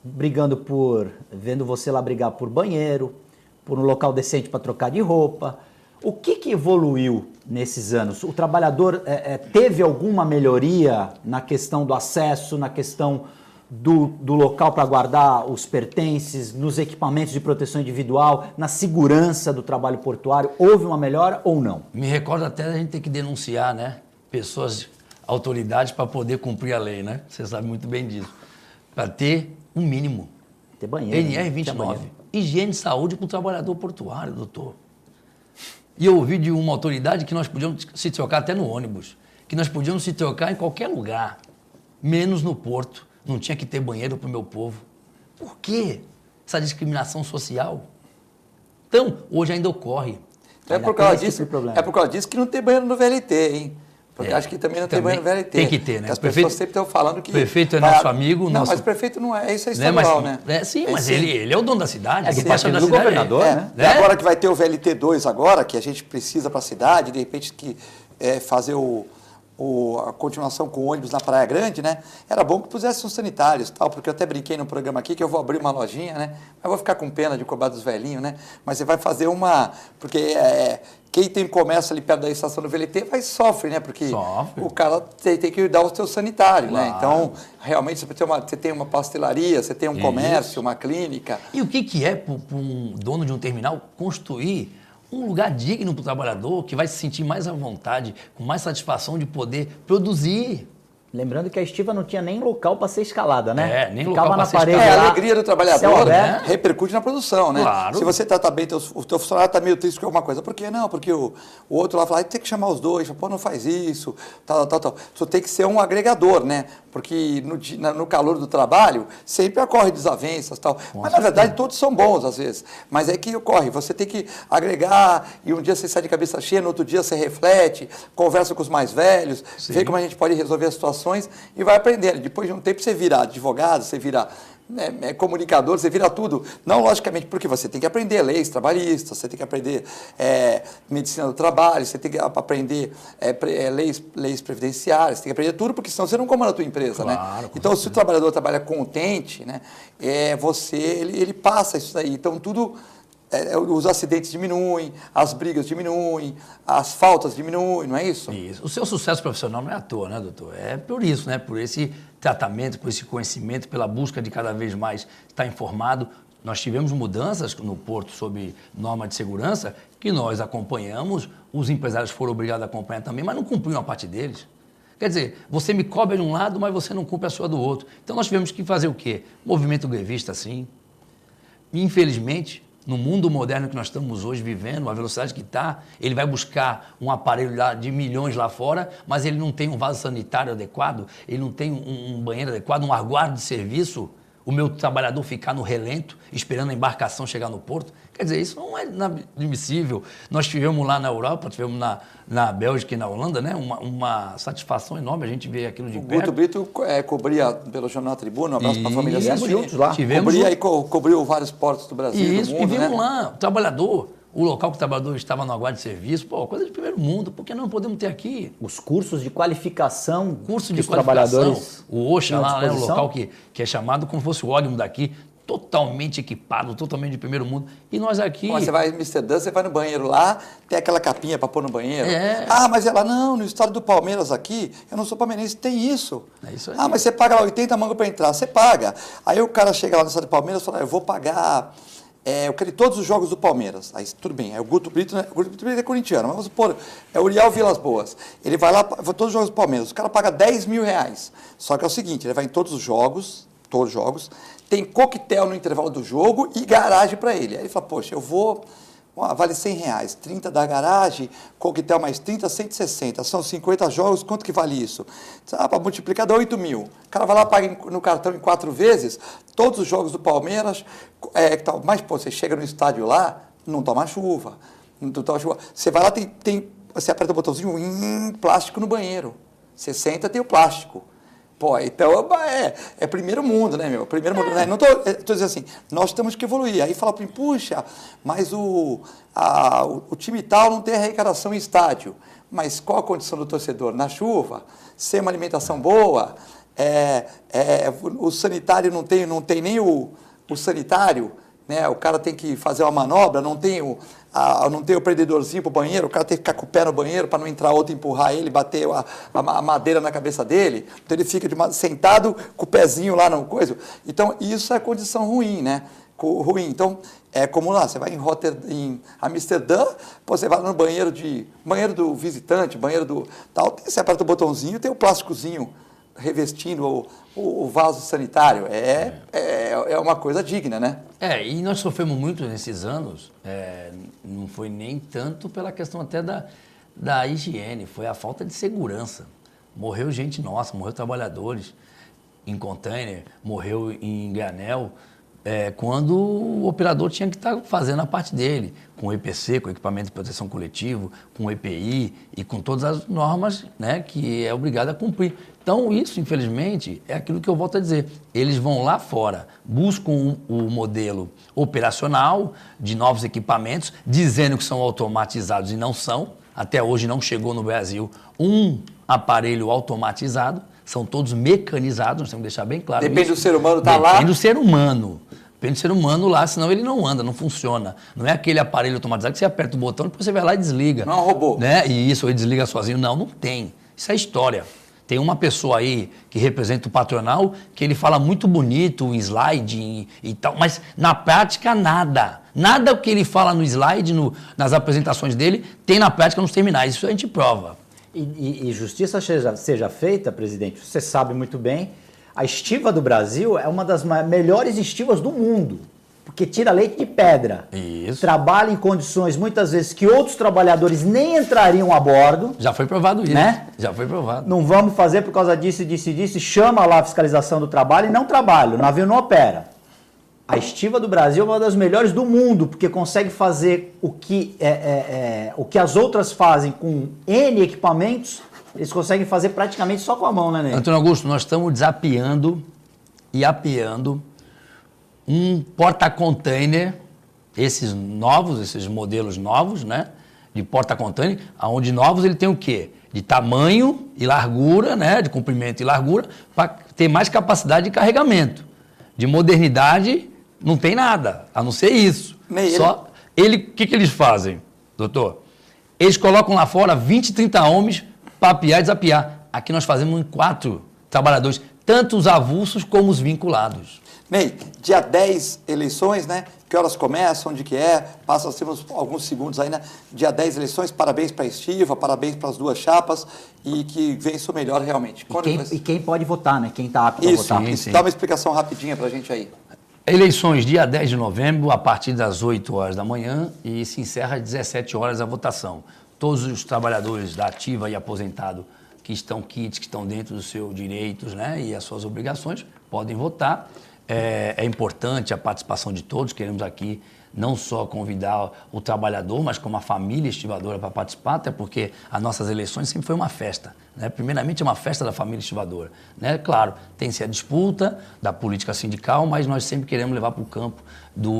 vendo você lá brigar por banheiro, por um local decente para trocar de roupa. O que evoluiu nesses anos? O trabalhador teve alguma melhoria na questão do acesso, na questão do local para guardar os pertences, nos equipamentos de proteção individual, na segurança do trabalho portuário? Houve uma melhora ou não? Me recordo até a gente ter que denunciar, né? Pessoas, autoridades, para poder cumprir a lei, né? Você sabe muito bem disso. Para ter um mínimo. Ter banheiro. NR 29. Higiene e saúde para o trabalhador portuário, doutor. E eu ouvi de uma autoridade que nós podíamos se trocar até no ônibus, que nós podíamos se trocar em qualquer lugar, menos no porto. Não tinha que ter banheiro para o meu povo. Por quê? Essa discriminação social. Então, hoje ainda ocorre. Então é por causa disso que não tem banheiro no VLT, hein? Porque acho que também não tem banheiro no VLT. Tem que ter, né? As pessoas sempre estão falando que... O prefeito é nosso amigo. Não, mas o prefeito não é, isso é estadual, né? Sim, mas ele é o dono da cidade. Ele passa do governador, né? E agora que vai ter o VLT 2 agora, que a gente precisa para a cidade, de repente fazer a continuação com ônibus na Praia Grande, né? Era bom que pusesse uns sanitários e tal, porque eu até brinquei no programa aqui que eu vou abrir uma lojinha, né? Mas vou ficar com pena de cobrar dos velhinhos, né? Mas você vai fazer porque quem tem comércio ali perto da estação do VLT sofre, né? Porque o cara tem que dar o seu sanitário, claro, né? Então, realmente, você tem uma pastelaria, você tem um comércio, uma clínica. E o que é para um dono de um terminal construir um lugar digno para o trabalhador, que vai se sentir mais à vontade, com mais satisfação de poder produzir? Lembrando que a estiva não tinha nem local para ser escalada, né? Nem ficava local na para ser parede. escalada. A alegria do trabalhador repercute na produção, né? Claro. Se você trata bem, o teu funcionário está meio triste com alguma coisa. Por quê? Não, porque o outro lá fala, tem que chamar os dois, pô, não faz isso, tal. Você tem que ser um agregador, né? Porque no calor do trabalho sempre ocorre desavenças e tal. Mas, na verdade, todos são bons, às vezes. Mas é que ocorre, você tem que agregar e um dia você sai de cabeça cheia, no outro dia você reflete, conversa com os mais velhos, vê como a gente pode resolver as situações e vai aprendendo. Depois de um tempo você vira advogado, você vira comunicador, você vira tudo. Não, logicamente, porque você tem que aprender leis trabalhistas, você tem que aprender medicina do trabalho, você tem que aprender leis previdenciárias, você tem que aprender tudo, porque senão você não comanda a tua empresa, claro, né? Então, se o trabalhador trabalha contente, né, ele passa isso daí. Então, tudo... os acidentes diminuem, as brigas diminuem, as faltas diminuem, não é isso? Isso. O seu sucesso profissional não é à toa, né, doutor? É por isso, né? Por esse tratamento, por esse conhecimento, pela busca de cada vez mais estar informado. Nós tivemos mudanças no Porto sobre norma de segurança que nós acompanhamos, os empresários foram obrigados a acompanhar também, mas não cumpriram a parte deles. Quer dizer, você me cobra de um lado, mas você não cumpre a sua do outro. Então nós tivemos que fazer o quê? Movimento grevista, sim. Infelizmente, no mundo moderno que nós estamos hoje vivendo, a velocidade que está, ele vai buscar um aparelho lá de milhões lá fora, mas ele não tem um vaso sanitário adequado, ele não tem um banheiro adequado, um aguardo de serviço, o meu trabalhador ficar no relento, esperando a embarcação chegar no porto. Quer dizer, isso não é admissível. Nós tivemos lá na Europa, tivemos na Bélgica e na Holanda, né, uma satisfação enorme a gente ver aquilo de perto. O Guto Brito cobria pelo Jornal Tribuna, um abraço para a família Tivemos juntos lá. Cobriu vários portos do Brasil e do mundo, e vimos, né? lá, o trabalhador, o local que o trabalhador estava no aguardo de serviço, coisa de primeiro mundo, por que não podemos ter aqui? Os cursos de qualificação os trabalhadores. O OSHA lá, né, o local que é chamado como se fosse o óleo daqui, totalmente equipado, totalmente de primeiro mundo. E nós aqui... Mas você vai em Amsterdã, você vai no banheiro lá, tem aquela capinha para pôr no banheiro. É. Mas ela, não, no estado do Palmeiras aqui, eu não sou palmeirense, tem isso. É isso aí. Mas você paga lá 80 mangos para entrar, você paga. Aí o cara chega lá no estado do Palmeiras e fala, eu vou pagar... eu quero todos os jogos do Palmeiras. Aí tudo bem, o Guto Brito, né? O Guto Brito é corintiano, mas vamos supor, é o Uriel Vilas Boas. Ele vai lá, todos os jogos do Palmeiras, o cara paga R$10 mil. Só que é o seguinte, ele vai em todos os jogos, tem coquetel no intervalo do jogo e garagem para ele. Aí ele fala, poxa, eu vou vale R$100, 30 da garagem, coquetel mais 30, 160, são 50 jogos, quanto que vale isso? Para multiplicar dá 8 mil. O cara vai lá, paga no cartão em 4 vezes, todos os jogos do Palmeiras, mas pô, você chega no estádio lá, não toma chuva. Não toma chuva. Você vai lá, você aperta o botãozinho, plástico no banheiro. Você senta, tem o plástico. Pô, então é primeiro mundo, né, meu? Primeiro mundo, né? Não tô dizendo assim, nós temos que evoluir. Aí fala para mim, puxa, mas o time tal não tem arrecadação em estádio. Mas qual a condição do torcedor? Na chuva, sem uma alimentação boa, o sanitário não tem nem o sanitário, né? O cara tem que fazer uma manobra, não tem o prendedorzinho para o banheiro, o cara tem que ficar com o pé no banheiro para não entrar outro, empurrar ele, bater a madeira na cabeça dele. Então ele fica sentado com o pezinho lá na coisa. Então isso é condição ruim, né? Então, é como lá, você vai em Amsterdã, você vai no banheiro do visitante, banheiro do tal, você aperta o botãozinho, tem o plásticozinho revestindo o vaso sanitário. É uma coisa digna, né? E nós sofremos muito nesses anos, não foi nem tanto pela questão até da higiene, foi a falta de segurança. Morreu gente nossa, morreu trabalhadores em container, morreu em granel, quando o operador tinha que estar fazendo a parte dele, com o EPC, com o equipamento de proteção coletivo, com o EPI e com todas as normas, né, que é obrigado a cumprir. Então, isso, infelizmente, é aquilo que eu volto a dizer. Eles vão lá fora, buscam o modelo operacional de novos equipamentos, dizendo que são automatizados e não são. Até hoje não chegou no Brasil um aparelho automatizado, são todos mecanizados, nós temos que deixar bem claro. Depende isso. do ser humano estar lá. Depende do ser humano. Depende do ser humano lá, senão ele não anda, não funciona. Não é aquele aparelho automatizado que você aperta o botão e depois você vai lá e desliga. Não é um robô. Né? E isso, ele desliga sozinho. Não tem. Isso é história. Tem uma pessoa aí que representa o patronal que ele fala muito bonito em slide e tal, mas na prática nada. Nada que ele fala no slide, nas apresentações dele, tem na prática nos terminais. Isso a gente prova. E justiça seja feita, presidente, você sabe muito bem, a estiva do Brasil é uma das melhores estivas do mundo, porque tira leite de pedra. Isso. Trabalha em condições, muitas vezes, que outros trabalhadores nem entrariam a bordo. Já foi provado isso. Né? Já foi provado. Não vamos fazer por causa disso, chama lá a fiscalização do trabalho e não trabalha, o navio não opera. A estiva do Brasil é uma das melhores do mundo, porque consegue fazer o que as outras fazem com N equipamentos, eles conseguem fazer praticamente só com a mão, né, Ney? Antônio Augusto, nós estamos desapiando e apiando um porta-container, esses modelos novos, né, de porta-container, onde novos ele tem o quê? De tamanho e largura, né, de comprimento e largura, para ter mais capacidade de carregamento. De modernidade, não tem nada, a não ser isso. Só o que eles fazem, doutor? Eles colocam lá fora 20, 30 homens para apiar e desapiar. Aqui nós fazemos em 4 trabalhadores, tanto os avulsos como os vinculados. Ney, dia 10 eleições, né? Que horas começam, onde que é? Nós temos alguns segundos aí, né? Dia 10 eleições, parabéns para a estiva, parabéns para as 2 chapas e que vença o melhor realmente. E quem pode votar, né? Quem está apto a votar. Isso, dá uma explicação rapidinha para a gente aí. Eleições dia 10 de novembro, a partir das 8 horas da manhã e se encerra às 17 horas a votação. Todos os trabalhadores da ativa e aposentado que estão quites, que estão dentro dos seus direitos, né, e as suas obrigações, podem votar. É importante a participação de todos, queremos aqui não só convidar o trabalhador, mas como a família estivadora para participar, até porque as nossas eleições sempre foi uma festa, né? Primeiramente é uma festa da família estivadora, né? Claro, tem-se a disputa da política sindical, mas nós sempre queremos levar para o campo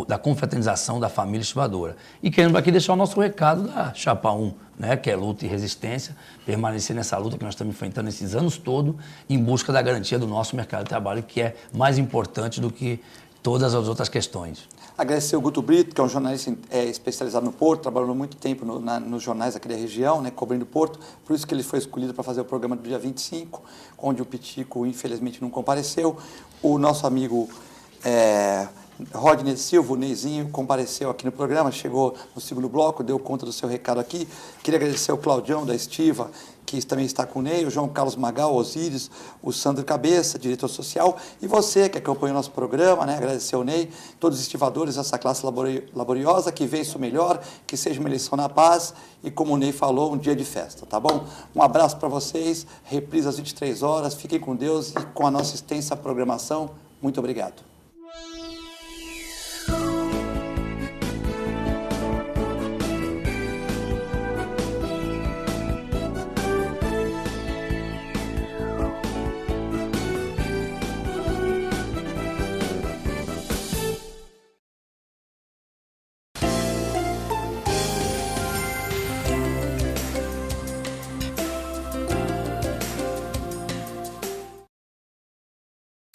da confraternização da família estivadora. E queremos aqui deixar o nosso recado da Chapa 1, né? Que é luta e resistência, permanecer nessa luta que nós estamos enfrentando esses anos todos em busca da garantia do nosso mercado de trabalho, que é mais importante do que todas as outras questões. Agradecer o Guto Brito, que é um jornalista especializado no Porto, trabalhou muito tempo nos jornais aqui da região, né, cobrindo o Porto, por isso que ele foi escolhido para fazer o programa do dia 25, onde o Pitico, infelizmente, não compareceu. O nosso amigo Rodney Silva, o Neizinho, compareceu aqui no programa, chegou no segundo bloco, deu conta do seu recado aqui. Queria agradecer ao Claudião da Estiva, que também está com o Ney, o João Carlos Magal, o Osíris, o Sandro Cabeça, diretor social, e você que acompanhou o nosso programa, né? Agradecer ao Ney, todos os estivadores dessa classe laboriosa, que vença o melhor, que seja uma eleição na paz e, como o Ney falou, um dia de festa, tá bom? Um abraço para vocês, reprise às 23 horas, fiquem com Deus e com a nossa extensa programação. Muito obrigado.